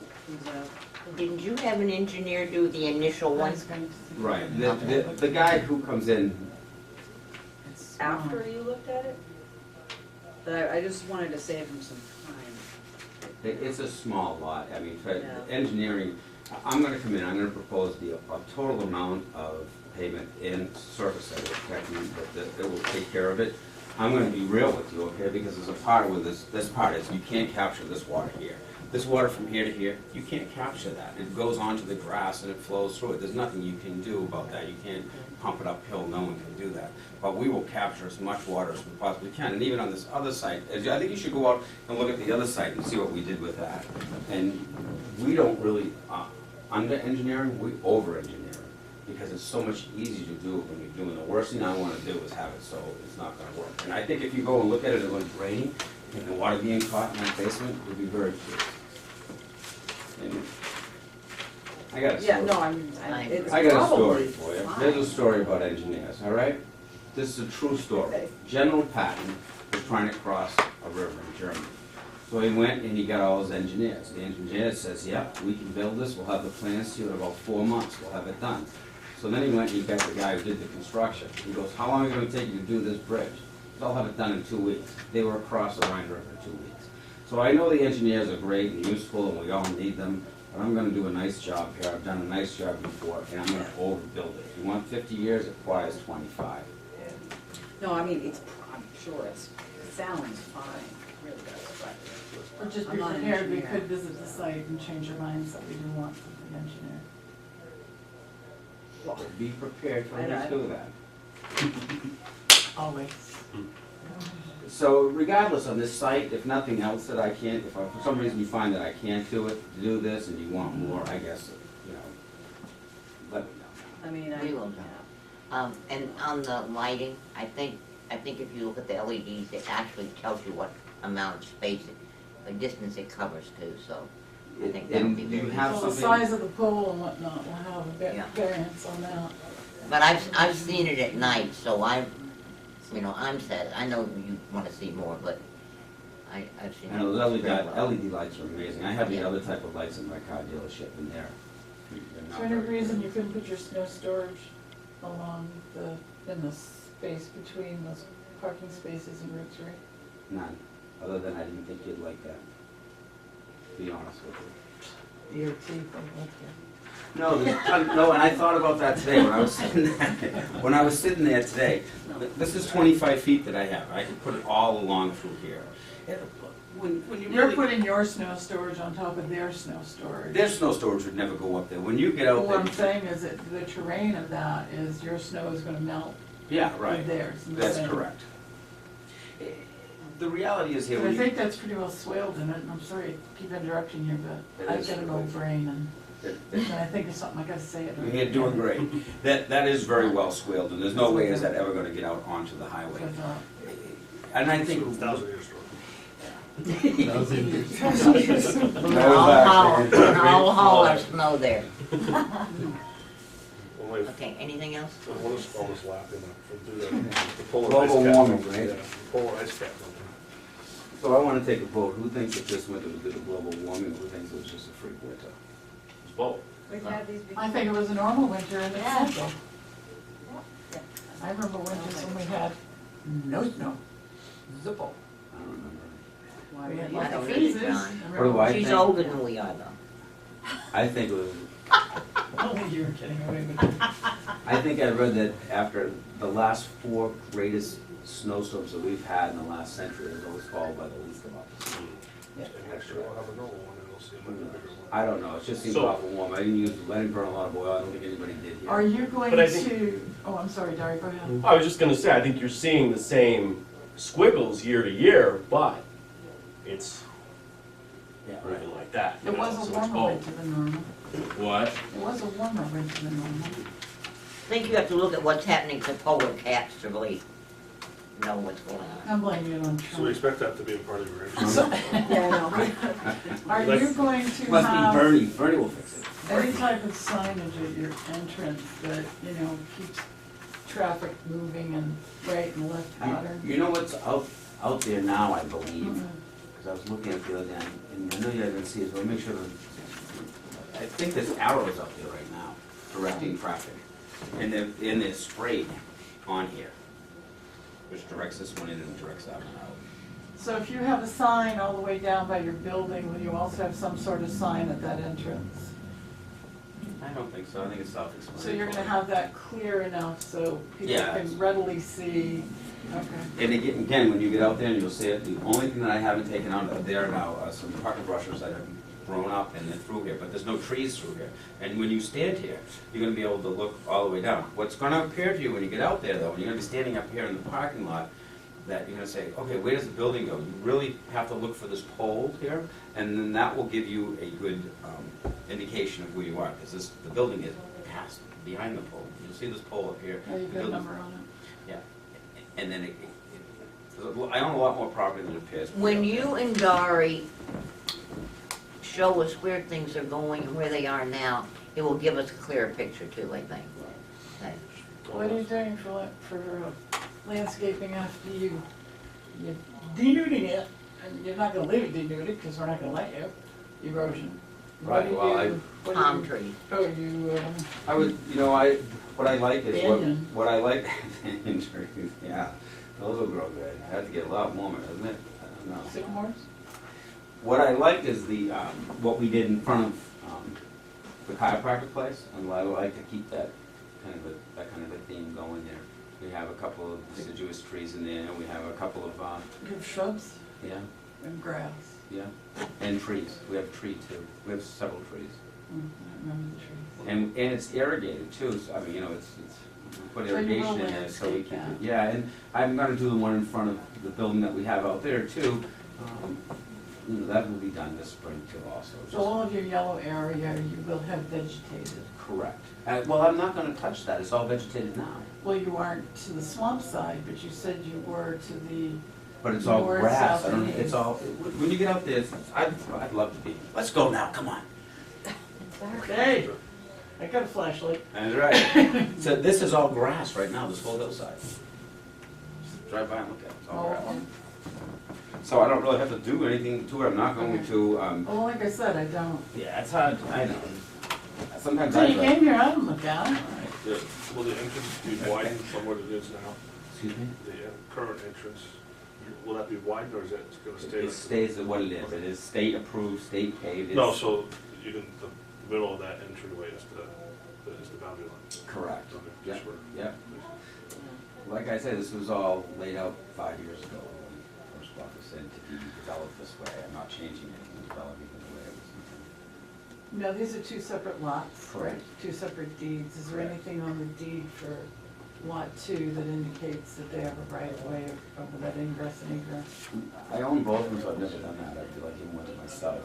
Didn't you have an engineer do the initial one? Right. The guy who comes in, After you looked at it? But I just wanted to save him some time. it's a small lot, I mean, for Yeah. engineering, I'm gonna come in, I'm gonna propose a total amount of pavement in surface that will protect you, that will take care of it. I'm gonna be real with you, okay, because there's a part where this part is, you can't capture this water here. this water from here to here, you can't capture that. It goes onto the grass and it flows through it. There's nothing you can do about that. You can't pump it uphill, no one can do that. But we will capture as much water as we possibly can. And even on this other site, I think you should go out and look at the other site and see what we did with that. And we don't really under-engineering, we over-engineer it, because it's so much easier to do it when you're doing. The worst thing I want to do is have it so it's not going to work. And I think if you go and look at it when it's raining, and the water being caught in that basement, you'll be very curious. And I got a story. Yeah, no, it's I got a probably story for you. fine. There's a story about engineers, all right? This is a true story. Okay. General Patton was trying to cross a river in Germany. So he went and he got all his engineers. The engineer says, yep, we can build this, we'll have the plans to you in about 4 months, we'll have it done. So then he went and he got the guy who did the construction. He goes, how long is it gonna take you to do this bridge? He said, I'll have it done in 2 weeks. They were across the Rhine River in 2 weeks. So I know the engineers are great and useful and we all need them, but I'm gonna do a nice job here. I've done a nice job before and I'm gonna overbuild it. If you want 50 years, it requires 25. No, I mean, I'm sure it sounds fine, it really does, but. Or just I'm be not an prepared, we engineer. could visit the site and change our minds that we do want something engineered. Well, Be prepared for I him know. to do that. Always. So regardless of this site, if nothing else that I can't, if for some reason you find that I can't do this and you want more, I guess, you know, let me know. I mean, We will do. And on the lighting, I think if you look at the LEDs, it actually tells you what amount of space, the distance it covers too, so I think that'll And be you very. have So the something- size of the pole and whatnot will have a Yeah. variance on that. But I've seen it at night, so I'm sad. I know you wanna see more, but I've seen it. And those very well. LED lights are amazing. I have the Yeah. other type of lights in my car dealership and they're Is not there any very reason good. you couldn't put your snow storage along in the space between those parking spaces and Route 3? None, other than I didn't think you'd like that, to be honest with you. DOT, thing like No, no, and I thought about that today when I was sitting there, today. This is 25 feet that I have. I could put it all along through here. When you that. You're really, putting your snow storage on top of their snow storage. their snow storage would never go up there. When you get out What I'm there, saying is that the terrain of that is your snow is gonna melt yeah, with right. theirs. and the That's same. correct. The reality is here, But I when you, think that's pretty well swaled in it, and I'm sorry to keep interrupting you, but It I've is got an really- old brain, and it- when I think of something, I gotta say it. you're doing great. That is very well swaled, and there's no way is that ever gonna get out onto the highway. So I thought, And I think. 1,000-year story. We're That was all haul our snow there. Only, Okay, anything else? we'll just almost laughing from through the polar ice Global cap. warming, right? Yeah, polar ice cap. So I wanna take a vote. Who thinks that this winter was due to global warming? Who thinks it was just a freak winter? It's both. we've had these before. I think it was a normal winter in the Yeah. central. Yeah. I remember winters when we had no snow, zippo. I don't remember. Why We would had you? I lots of don't either, freezes. John. I What do remember- I She's think? older than we are though. I think it was, Only you were getting away with it. I think I read that after the last 4 greatest snowstorms that we've had in the last century, it was always followed by the least of us. Yeah. And next year we'll have a normal one and we'll see a much bigger one. I don't know, it just seems So- awful warm. I didn't burn a lot of oil. I don't think anybody did here. Are you going But I think- to, oh, I'm sorry, Dari, go ahead. I was just gonna say, I think you're seeing the same squiggles year to year, but it's Yeah, not right. even like that. you It know, was a so it's warmer both. winter than normal. What? It was a warmer winter than normal. I think you have to look at what's happening to polar caps to really know what's going on. I'm blaming it on So we Trump. expect that to be a part of your interview. So- Yeah, I know. Are you going to Must be have Bernie. Bernie will fix it. any type of signage at your entrance that, you know, keeps traffic moving in right and left pattern? You know what's out there now, I believe? Mhm. Because I was looking at the other day, and I know you haven't seen it, but make sure that, I think there's arrows up there right now directing traffic. And they're sprayed on here, which directs this one in and directs that one out. So if you have a sign all the way down by your building, will you also have some sort of sign at that entrance? I don't think so, I think it's self-explanatory. So you're gonna have that clear enough so people Yeah. can readily see, okay. And again, when you get out there and you'll see it, the only thing that I haven't taken out of there now are some parking brushes that have grown up and they're through here, but there's no trees through here. And when you stand here, you're gonna be able to look all the way down. What's gonna appear to you when you get out there though, when you're gonna be standing up here in the parking lot, that you're gonna say, okay, where does the building go? You really have to look for this pole here, and then that will give you a good indication of where you are, because the building is past, behind the pole. You'll see this pole up here. Oh, you The got a building- number on it? Yeah, and then I own a lot more property than it appears. When you and Dory show us where things are going and where they are now, it will give us a clearer picture too, I think. Okay. What are you doing for landscaping after you're denuding it? And you're not gonna leave it denuded, because we're not gonna let you, erosion. Right, well, Palm trees. Oh, you, I would, what I like is, Banyan. what I like, banyan trees, yeah, those will grow good. It has to get a lot warmer, doesn't it? I don't know. sycamores? What I like is what we did in front of the chiropractor place, and I like to keep that kind of a theme going there. We have a couple of deciduous trees in there, and we have a couple of, You have shrubs yeah, and grass. yeah, and trees. We have a tree too. We have several trees. I remember the trees. And it's irrigated too, so I mean, it's, we put So you will irrigation in there so we landscape can, that. yeah, and I'm gonna do the one in front of the building that we have out there too. That will be done this spring too also. So all of your yellow area, you will have vegetated. Correct. Well, I'm not gonna touch that, it's all vegetated now. Well, you aren't to the swamp side, but you said you were to the, But it's all North, grass, south, I don't, and it's east. all, when you get out there, I'd love to be, let's go now, come on. hey, I got a flashlight. That's right. So this is all grass right now, this whole hillside. Just drive by and look at it, it's all Oh, grass. okay. So I don't really have to do anything to it, I'm not going to, Well, like I said, I don't. yeah, it's hard, I know. Sometimes Until I, you came here, I didn't look at it. Will the entrance be widened from what it is now? excuse me? The current entrance, will that be widened or is it gonna stay? It like the- stays at what it is state approved, state paved. No, It's- so you can, the middle of that entryway is the boundary line. Correct, Okay, yeah, just for- yeah. Like I said, this was all laid out 5 years ago when we first brought this in to be developed this way. I'm not changing anything, developing it the way it was intended. No, these are two separate lots, right? Correct. Two separate deeds. Is there Correct. anything on the deed for lot 2 that indicates that they have a right of way over that ingress and egress? I own both of them, so I've never done that. I'd be like giving one to myself.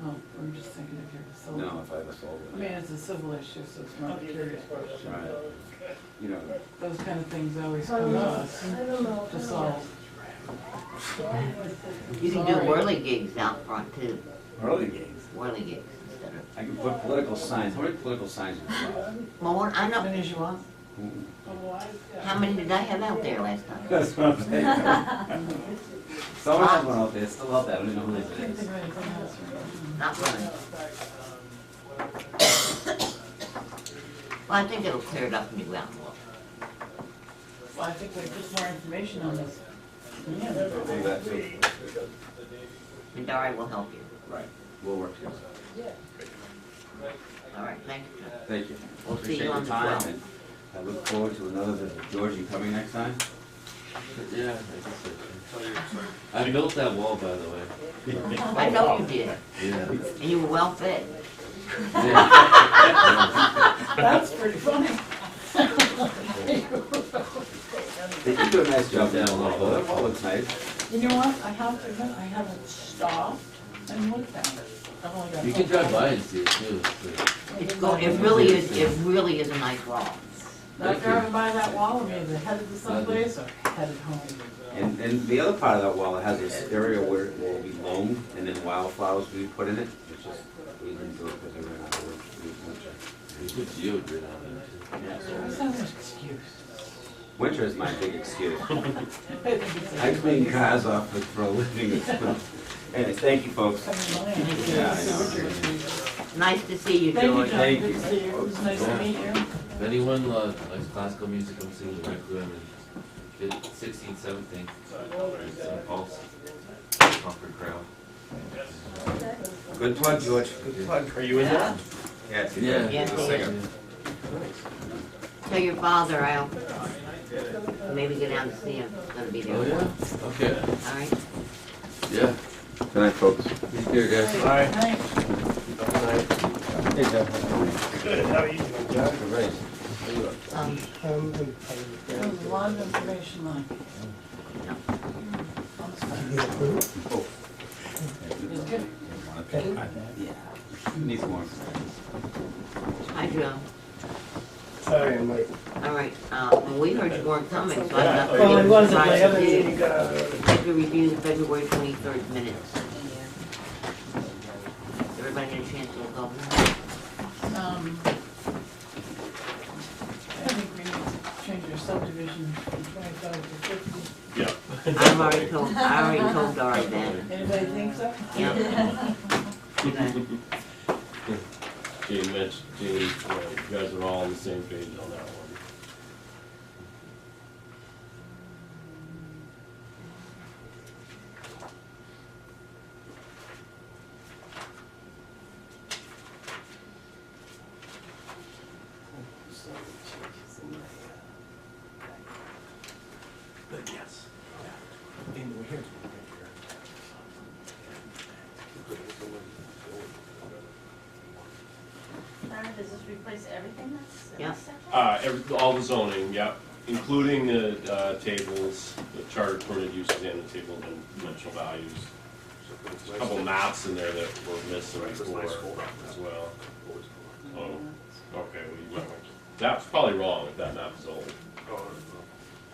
Oh, I'm just thinking if you're facility. No, if I ever sold I mean, it. it's a civil issue, so it's not a curious question. Right. You know, Those kind of things always come to us to solve. You can do Sorry. whirly gigs out front too, early games. whirly gigs instead of, I can put political signs. How many political signs do you have? well, I How know, many as you want? how many did I have out there last time? That's what I'm saying. Someone has one out there, it's still out there. I don't even know who I it can't is. think of anything else right now. Not one. Well, I think it'll clear it up when you go out and look. Well, I think there's just more information on this. Yeah. I'll do that too. And Dory will help you. Right, we'll work together. All right, thank you, John. Thank you. We'll see Appreciate you your on the time, 12th. and I look forward to another visit. George, you coming next time? Yeah, I guess so. Tell you, sorry. I built that wall, by the way. I know you did, Yeah. and you were well fed. That's pretty funny. They did do a nice job Yeah, down the wall. That wall looks nice. You know what, I have to admit, I haven't stopped and looked at it. I've only got. You can drive by and see it too. It really is a nice wall. Not driving by that wall, I mean, is it headed to someplace or headed home? And the other part of that wall, it has this area where it will be loamed, and then wildflowers will be put in it, which is, we didn't do it because they ran out of work. You put geogrid on it. Yeah, That so sounds like an excuse. winter is my big excuse. I think it's a- I clean cars off for a living. Anyways, thank you, folks. Yeah, I know. Nice to see you, Thank you, George. John, Thank good you. to see you, it was nice to meet you. If anyone likes classical music, come see the Requiem and get 16th, 17th. St. Paul's, Concord crowd. Good plug, George. Good plug. Are you in that? Yes, Yeah. Yes, he's a he singer. Tell your father I'll maybe go down to see him, he's gonna be there. Oh, yeah? Okay. All right? Yeah. Good night, folks. Take care, guys. Aye. Night. Hey, Jeff. Good, how are you doing, Jack? Great. There was a lot of information on. It's good. Yeah. Needs more. Hi, Joe. Sorry, I'm late. All right, well, we heard you weren't coming, so I'm not. Well, I wasn't, my surprised other you did. meeting got out of Take a review the February 23rd minutes. Everybody get a chance to look over that? I think we need to change your subdivision from 25 to 50. Yeah. I already told Dory that. Anybody think so? Yep. Jane mentioned, Jane, you guys are all on the same page on that one. But yes. And we're here. Does this replace everything that's in Yeah. this section? All the zoning, yep, including the tables, the charter permitted uses and the table of dimensional values. There's a couple maps in there that were missing Right, it's a before nice folder. as well. Oh, okay, well, you went, that's probably wrong if that map is old.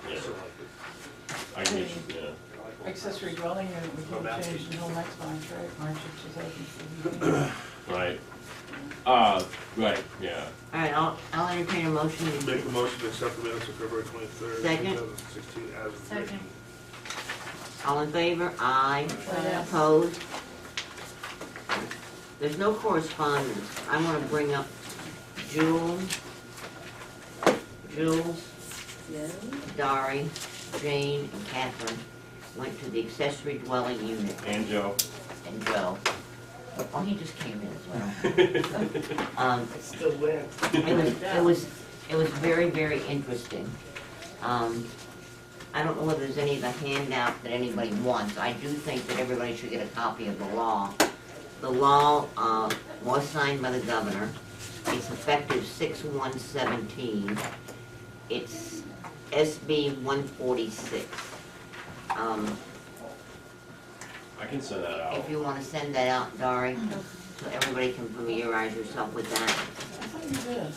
Yeah, I can get you, yeah. Accessory dwelling unit, we can change until next March, right? March of 2017. Right. Right, yeah. All right, I'll entertain a motion. Make a motion to accept the minutes of February 23rd, Second. 2016 as written. Second. All in favor? Aye. Aye. Opposed? There's no correspondence. I want to bring up Jules, Yeah. Dari, Jane, and Catherine went to the accessory dwelling unit, And Joe. and Joe. Oh, he just came in as well. It's still there. It was very, very interesting. I don't know whether there's any of the handout that anybody wants. I do think that everybody should get a copy of the law. The law, was signed by the governor. It's effective 6/1/17. It's SB 146. I can send that out. If you wanna send that out, Dari, so everybody can familiarize yourself with that. I thought you did.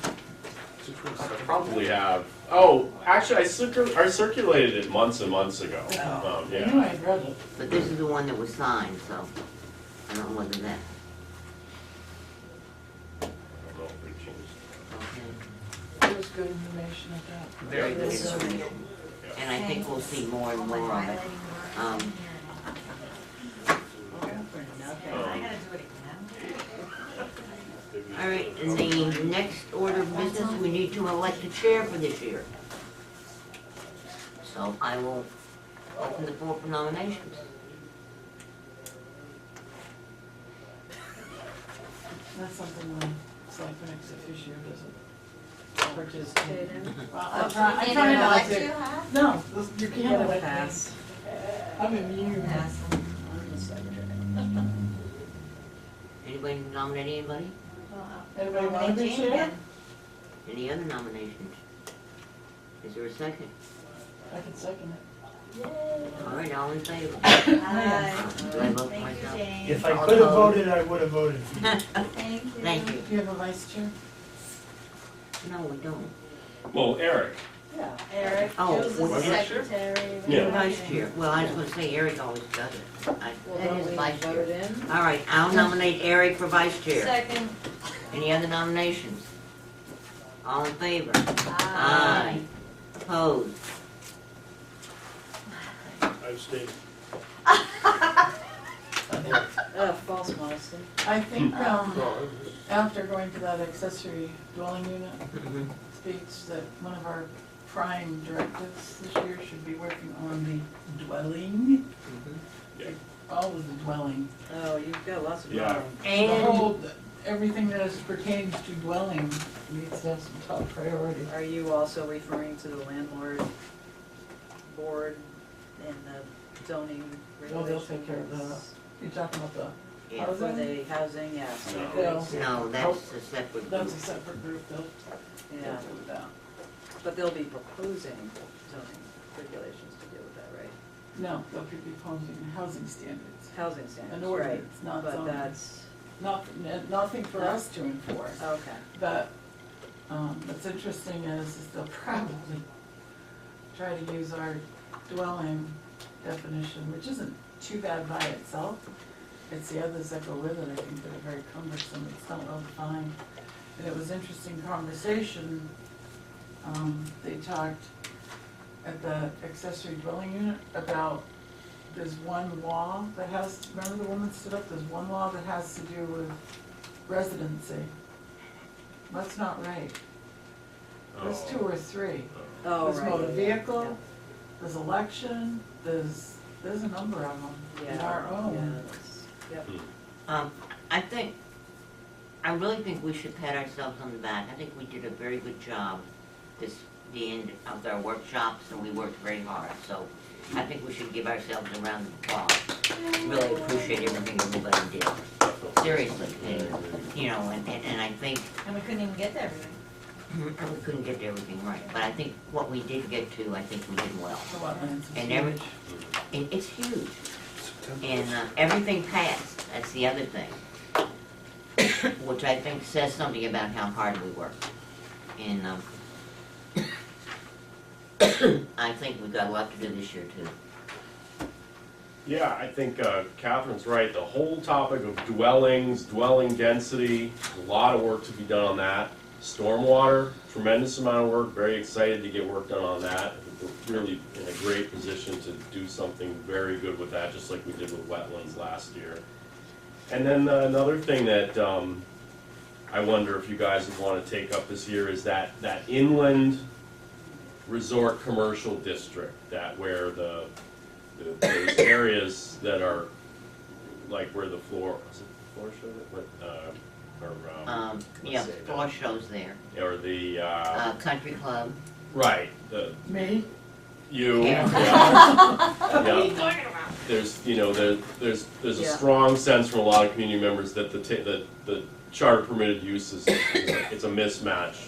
I probably have. Oh, actually, I circulated it months and months ago. I knew Yeah. I had read it. But this is the one that was signed, so I don't know whether that, I don't know if they changed. okay. It was good information at that. Very good information. And I think we'll see more and more of it. I gotta do it again. All right, in the next order of business, we need to elect a chair for this year. So I will open the floor for nominations. That's something Selectman ex officio doesn't participate in. Well, I'm trying not to. No, you can't Get a elect me. pass. I'm immune. Pass. I'm the secretary. Anybody nominate anybody? Anybody want to be chair? Any other nominations? Is there a second? I can second it. All right, all in favor? Hi. Do I vote for Thank you, myself? Jane. If I could have voted, I would have voted for you. Thank you. Thank you. Do you have a vice chair? No, we don't. Well, Eric. Yeah. Eric, Oh, Jules is what the is it? secretary. Yeah. Vice chair. Well, I was gonna say Eric always does it. And his vice chair. in? All right, I'll nominate Eric for vice chair. Second. Any other nominations? All in favor? Aye. Opposed? I abstain. False modesty. I think, No, after going to that accessory dwelling unit Mhm. speech, that one of our prime directives this year should be working on the dwelling, all of the dwelling. Oh, you've got lots of Yeah. drawing. The And whole, everything that is pertains to dwelling needs to have some top priority. Are you also referring to the landlord board and the zoning Oh, they'll regulations? take care of that. You're talking about the, Yeah. For the housing, yes. No. they'll, No, that's a separate group. that's a separate group, they'll Yeah, deal with that. but they'll be proposing zoning regulations to deal with that, right? No, they'll be proposing housing standards, Housing standards, an right? ordinance, not But zoning. that's, Nothing for us to enforce. okay. But, what's interesting is they'll probably try to use our dwelling definition, which isn't too bad by itself. It's the others that go with it, I think, that are very cumbersome, it's not well defined. And it was interesting conversation, they talked at the accessory dwelling unit about there's one law that has, remember the woman stood up, there's one law that has to do with residency. That's not right. There's two or three. Oh, There's right, motor yeah, yeah, vehicle, there's election, there's a number of them yeah. in our Yeah, own. that's- yep. I really think we should pat ourselves on the back. I think we did a very good job the end of our workshops, and we worked very hard. So I think we should give ourselves a round of applause. Really appreciate everything everybody did. Seriously, and I think And we couldn't even get to everything. we couldn't get to everything right, but I think what we did get to, I think we did well. The wetlands is And every, huge. and it's huge. September. And everything passed, that's the other thing. Which I think says something about how hard we work. And I think we've got a lot to do this year too. Yeah, I think Catherine's right. The whole topic of dwellings, dwelling density, there's a lot of work to be done on that. Stormwater, tremendous amount of work, very excited to get work done on that. I think we're really in a great position to do something very good with that, just like we did with wetlands last year. And then another thing that I wonder if you guys would want to take up this year is that inland resort commercial district, that where those areas that are like where the floor, is it the floor show that, what, Yeah, let's say floor shows there. or the, Country club. right, the, Me? you, Yeah. yeah. What are you Yeah. talking about? There's, there's a Yeah. strong sense from a lot of community members that the charter permitted use is, it's a mismatch.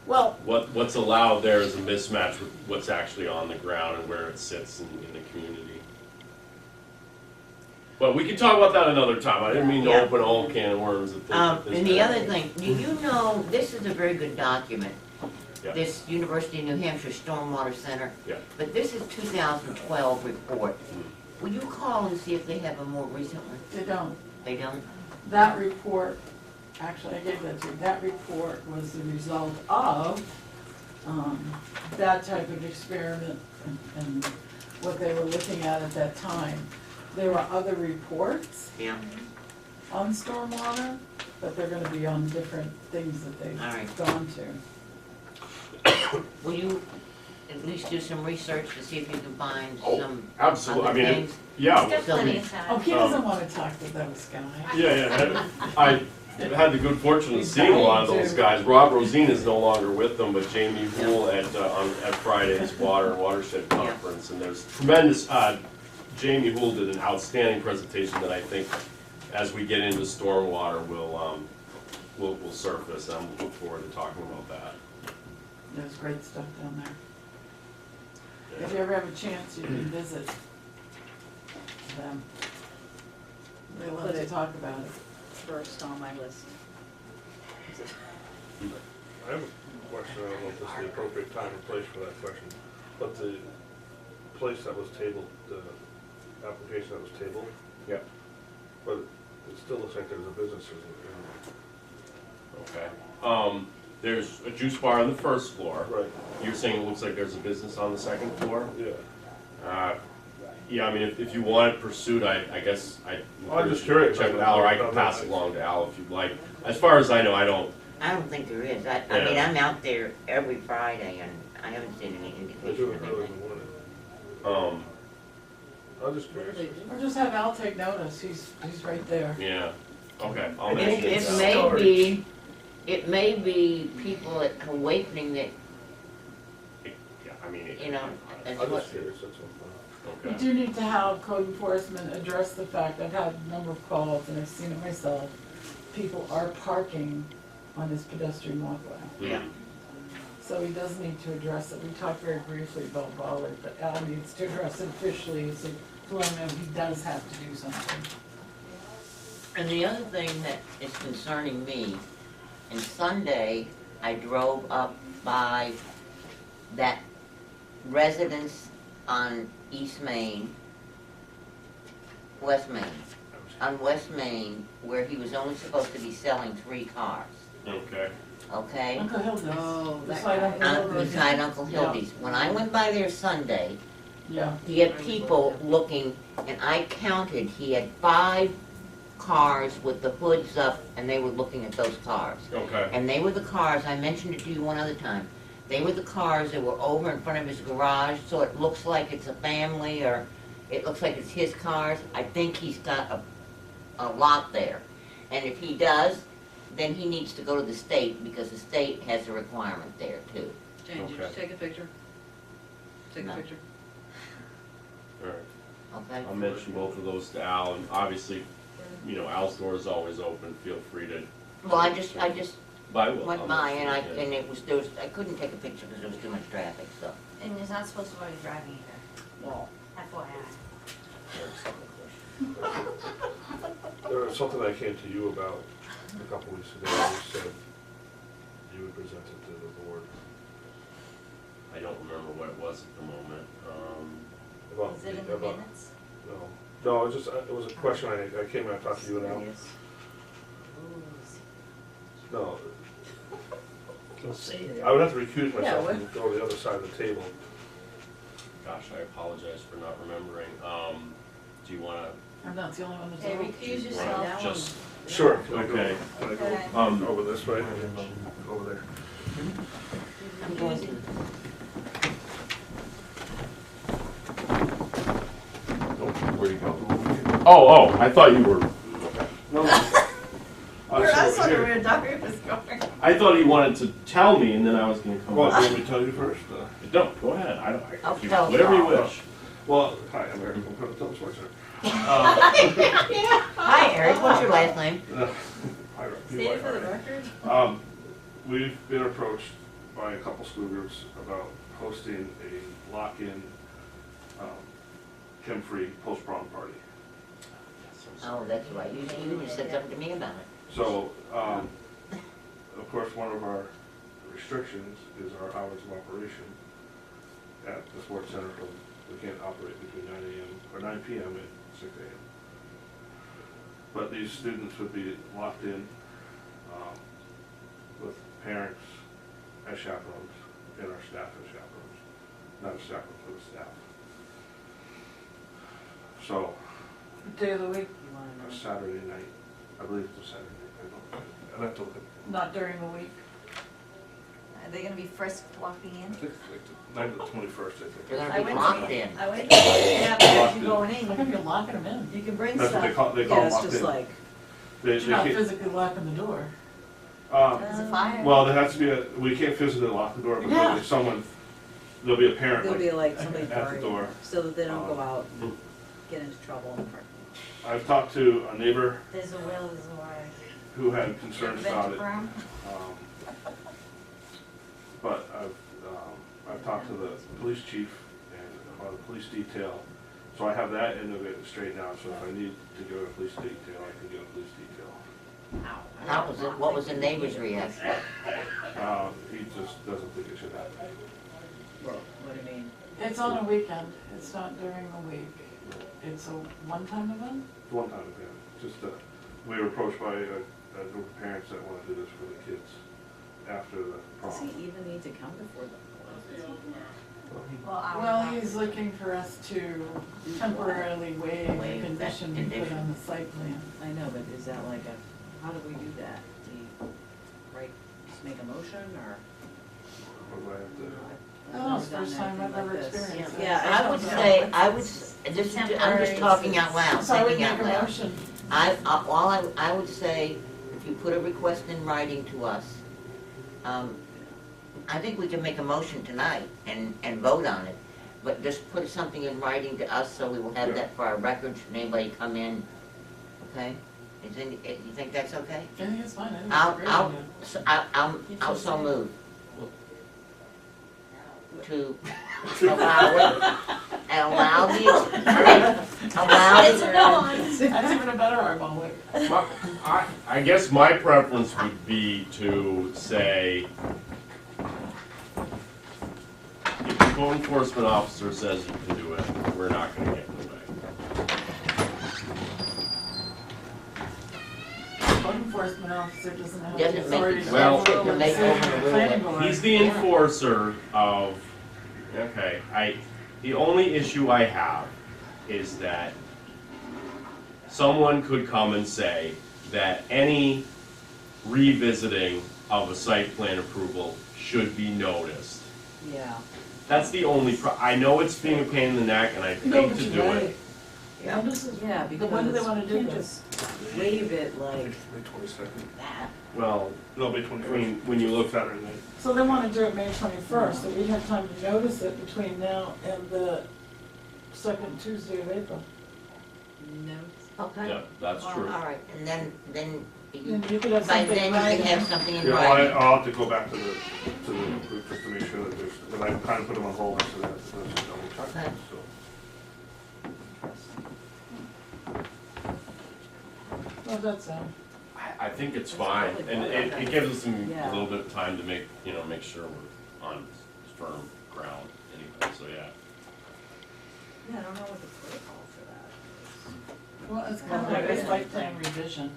Well, What's allowed there is a mismatch with what's actually on the ground and where it sits in the community. But we can talk about that another time. I didn't mean to Yeah. open a whole can of worms at this. and the other thing, do you know, this is a very good document. Yeah. This University of New Hampshire Stormwater Center. Yeah. But this is 2012 report. Will you call and see if they have a more recent one? They don't. They don't? That report, actually, I gave that to you, that report was the result of that type of experiment and what they were looking at that time. There were other reports Yeah, on stormwater, but they're gonna be on different things that they've All right. gone to. will you at least do some research to see if you can find Oh, some absolutely. other I mean, things? yeah. We've got plenty of Oh, time. he doesn't wanna talk to those guys. Yeah. I had the good fortune of seeing a lot of those guys. Rob Rosine is no longer with them, but Jamie Hool at Friday's Water and Watershed Conference, and there's tremendous. Jamie Hool did an outstanding presentation that I think, as we get into stormwater, will surface. And I look forward to talking about that. There's great stuff down there. If you ever have a chance, you can visit them. They love to talk about it. First on my list. I have a question, I don't know if this is the appropriate time and place for that question, but the place that was tabled, the application that was tabled, Yeah. but it still looks like there's a business in Okay. There's a juice bar on the first floor. Right, You're saying it looks like there's a business on the second floor? yeah. Yeah, I mean, if you want it pursued, I guess I'm just curious. Check with Al, or I can pass it along to Al if you'd like. As far as I know, I don't. I don't think there is. I mean, Yeah. I'm out there every Friday and I haven't seen any I indication do of it early in anything. the morning. I'm just curious. Or just have Al take notice, he's right there. Yeah. Okay. I'll It, mention it. it to Al. may be people at Awakening that, Yeah, I mean. you know, that's I'm what, just curious, that's all. We Okay. do need to have code enforcement address the fact, I've had a number of calls and I've seen it myself, people are parking on this pedestrian walkway. Yeah. So he does need to address it. We talked very briefly about Ballard, but Al needs to address it officially, so to let him know he does have to do something. And the other thing that is concerning me, and Sunday, I drove up by that residence on East Main, West Main, on West Main, where he was only supposed to be selling 3 cars, Okay. okay? Uncle Hilda's. Oh, that beside guy. Uncle Hilda's. Beside Uncle Hildy's. When I went by there Sunday, Yeah, he had people looking, and I counted, he had 5 cars with the hoods up, and they were looking at those cars. Okay. And they were the cars, I mentioned it to you one other time, they were the cars that were over in front of his garage, so it looks like it's a family, or it looks like it's his cars. I think he's got a lot there. And if he does, then he needs to go to the state, because the state has a requirement there too. Jane, did you Okay. take a picture? Take a No. picture. All right. Okay? I'll mention both of those to Al, and obviously, you know, Al's door is always open, feel free to. Well, I just But I will. went I'll by, mention and it, yeah. and it was, I couldn't take a picture because there was too much traffic, so. And he's not supposed to be driving either, Well, FYI. There was something I came to you about a couple weeks ago, and you said you would present it to the board. I don't remember what it was at the moment. About Was it in the about- minutes? No, it was just, it was a question I came and I talked to you and Al. No, Don't say it. I would have to recuse Yeah, myself what? and go to the other side of the table. Gosh, I apologize for not remembering. Do you wanna, I'm not the only one that's. Okay, over. recuse wanna yourself. just, Sure. Can I go- Okay. Can I Okay. go over this way and over there? I'm going to. where'd he go? Oh, I thought you were, No. I was wondering where Dory was going. I thought he wanted to tell me and then I was gonna come Well, do you back. want me to tell you first? Don't, go ahead, I don't, I'll I, tell whatever you Carl. wish. Well, hi, I'm Eric, I'm Tilton Planning. Hi, Eric, what's your last name? Hi, Rob. State it for the record. We've been approached by a couple school groups about hosting a lock-in, chem-free post-prom party. Oh, that's right, you just said something to me about it. So, of course, one of our restrictions is our hours of operation at the sports center. We can't operate between 9 a.m. or 9 p.m. and 6 a.m. But these students would be locked in with parents as chaperones and our staff as chaperones. Not a chaperone, but a staff. So, What day of the week? you wanna a know? Saturday night, I believe it's a Saturday night. I'd have to look at. Not during the week. Are they gonna be frisked walking I in? think it's like the night of the 21st, I think. They're I gonna be went locked to, in. I went to, yeah, but Locked you in. going I think in, you're locking them in. you can bring That's what stuff. they call Yeah, it's locked just in. like, They But you're not can't, physically locking the door. There's a fire. well, there has to be we can't physically lock the door, but there'll Yeah. be someone, there'll be a parent there'll be like, like somebody at the guarding, door. so that they don't go out Hmm. and get into trouble in the parking lot. I've talked to a neighbor There's a will, there's a way. who had concerns about it. Firm? But I've talked to the police chief and about the police detail. So I have that end of it straightened out, so if I need to go to police detail, I can get a police detail. How was it, what was the neighbor's reaction? He just doesn't think it should happen. Well, what do you mean? It's on a weekend. It's not during the week. It's a one-time event? One time event, just, we were approached by a group of parents that want to do this for the kids after the Does he prom. even need to come before the board? Well, I Well, would he's looking for us to temporarily waive the Waive that condition we put condition. on the site plan. I know, but is that like a, how do we do that? Do you, right, just make a motion, or? What do I have to? Oh, it's the I've first never time done I've anything ever like this. experienced Yeah, this. I would say, this is, I'm just talking out loud, So I would thinking make out a loud. motion. I would say, if you put a request in writing to us, I think we can make a motion tonight and vote on it. but just put something in writing to us so we will have Yeah. that for our records, should anybody come in, okay? You think that's okay? I think it's fine, I think it's a great idea. So I'll so move. To allow It's a no on. That's even a better argument. I guess my preference would be to say, if the code enforcement officer says you can do it, we're not gonna get in the way. Code enforcement officer doesn't have Doesn't the make authority the to Well- overrule the Make decision of the overrule planning it. board. He's the Yeah. enforcer of, okay, the only issue I have is that someone could come and say that any revisiting of a site plan approval should be noticed. Yeah. That's the only I know it's being a pain in the neck and I No, hate but to you're do right. it. Yeah. Notices, Yeah, but when do they wanna because do you can't this? just waive it like May 22nd. that. Well, No, May I 21st. mean, when you look, Saturday night. So they wanna do it May 21st, so we have time to notice it between now and the second Tuesday of April. No. Okay. yeah, that's All true. right, and then And you could have by something then you right. can have something in Yeah, writing. I'll have to go back to the group just to make sure that there's, but I kind of put them on hold after that, so let's just double check, Okay. so. Well, that's, I think it's fine and it gives us a Yeah. little bit of time to make sure we're on firm ground anyway, so yeah. Yeah, I don't know what the protocol for that well, it's kind of like a site plan revision,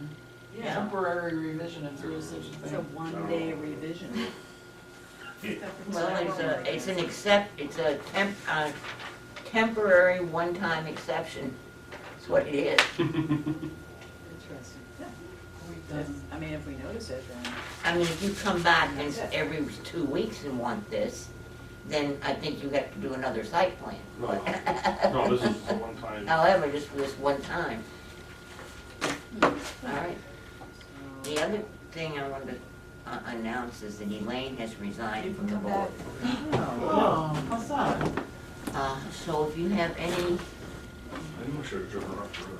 is. Yeah, temporary revision if there is such a it's a thing. one-day revision. Well, it's a temporary one-time exception. That's what it is. Interesting. Yeah. We've done- I mean, if we notice it, then. I mean, if you come back and every 2 weeks and want this, then I think you have to do another site plan. No, this is the one time. However, just for this one time. All right. So- The other thing I wanted to announce is that Elaine has resigned from the Come board. back. Oh, how's that? So if you have any, I'm sure to driven her off the road.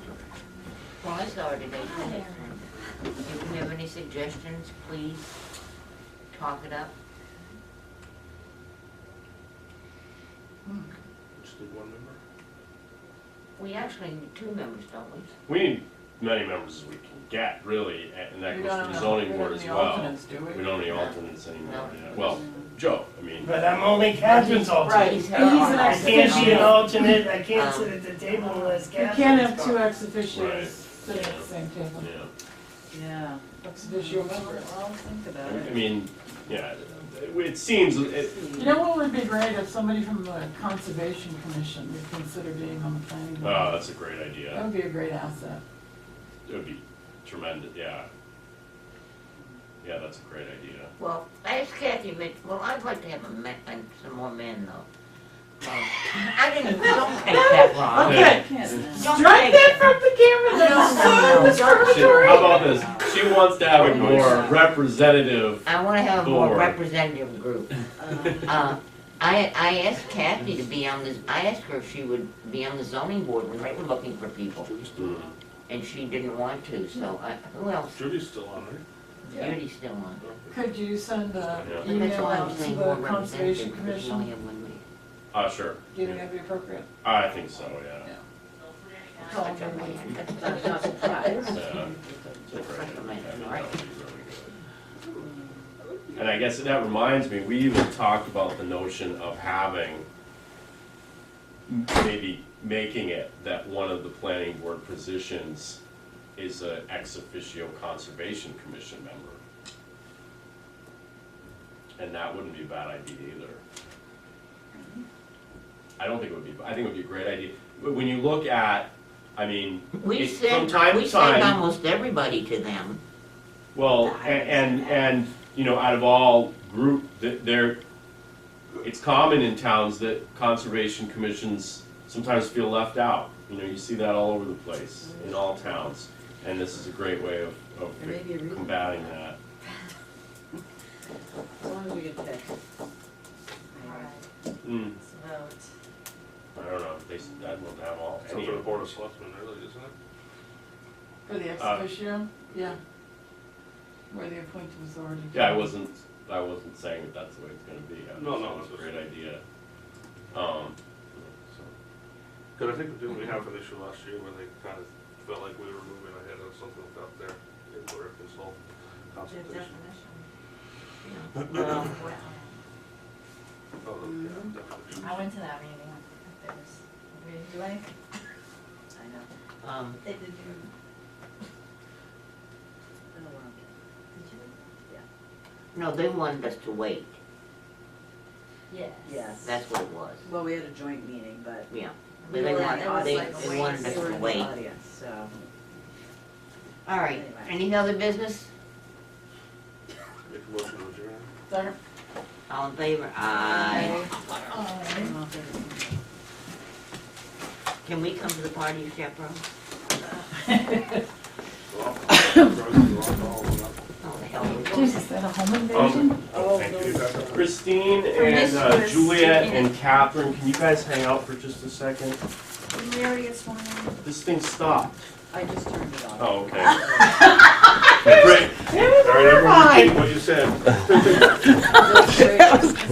well, I saw her today. If you have any suggestions, please talk it up. Just need one member? We actually need 2 members, don't we? We need many members as we can get, really, and that We goes don't for the have- zoning we board don't as have well. any alternates, do we? We don't need alternates anymore, No. yeah. Well, Joe, I mean, But I'm only Catherine's alternate. Right, He's and he's an I ex can't be an officio. alternate, I can't sit at the table unless You Catherine's can't have 2 gone. ex Right. officios sitting at the same table. yeah. Yeah. Ex officio members. I'll think about I it. mean, yeah, it seems, You know what would be great if somebody from the Conservation Commission would consider being on the planning board? oh, that's a great That idea. would be a great asset. It would be tremendous, yeah. Yeah, that's a great idea. Well, as Kathy mentioned, well, I'd like to have some more men though. I didn't, don't take that wrong. Okay. Can't now. Don't Strike take that from the camera, that's so discriminatory. How about this? She wants to have a more representative, I wanna have a more Board. representative group. I asked Kathy to be on this, I asked her if she would be on the zoning board when they were looking for people, and she didn't want to, so who else? Judy's still on, right? Judy's still on. Could you send an Yeah. That's email why I'm out to saying more the Conservation representative, because we only Commission? have one meeting. sure. Do you think that'd be appropriate? I think so, yeah. Call Such a them. man. I'm not surprised. Yeah. It's a great Such a man, idea. I think right? that would be really good. And I guess that reminds me, we even talked about the notion of having, maybe making it that one of the planning board positions is an ex officio conservation commission member. And that wouldn't be a bad idea either. I don't think it would be, I think it would be a great idea. But when you look at, I mean, We it- from sent, time we to sent time, almost everybody to them. well, and, you know, out of all group, it's common in towns that conservation commissions sometimes feel left out. You know, you see that all over the place, in all towns, and this is a great way of There may be a reason. combating that. As long as we get picked. Mm. Let's vote. I don't know, they, I don't have all, So any for the of Board them. of Selectmen, really, isn't it? For the ex officio, yeah. Where the appointed was already. Yeah, I wasn't saying that that's the way it's gonna be, I No, was no, it's a it's great idea. So, Because I think, didn't we have an issue last year where they kind of felt like we were moving ahead of something without their input or consult, Their consultation? definition. Well, Oh, yeah, definition. I went to that meeting, if there was, we didn't do anything. I know. They did you, I don't want to. did you? no, they wanted us to wait, Yes. Yes. that's what it was, Well, we had a joint meeting, but yeah. We But they were- wanted, it was they, like a they wait wanted and us we were to in the wait. audience, so. All right, any other business? Make a motion to adjourn. Second. All in favor? Aye. I don't know if it- Can we come to the party, chaperone? Oh, the hell we Jesus, is that a home invasion? Thank you. those- Christine and Promiscuous Juliet and- and Catherine, can you guys hang out for just a second? Didn't we already get sworn in? This thing stopped. I just turned it off. Oh, okay. Great. All right, everyone repeat what you said. That's great.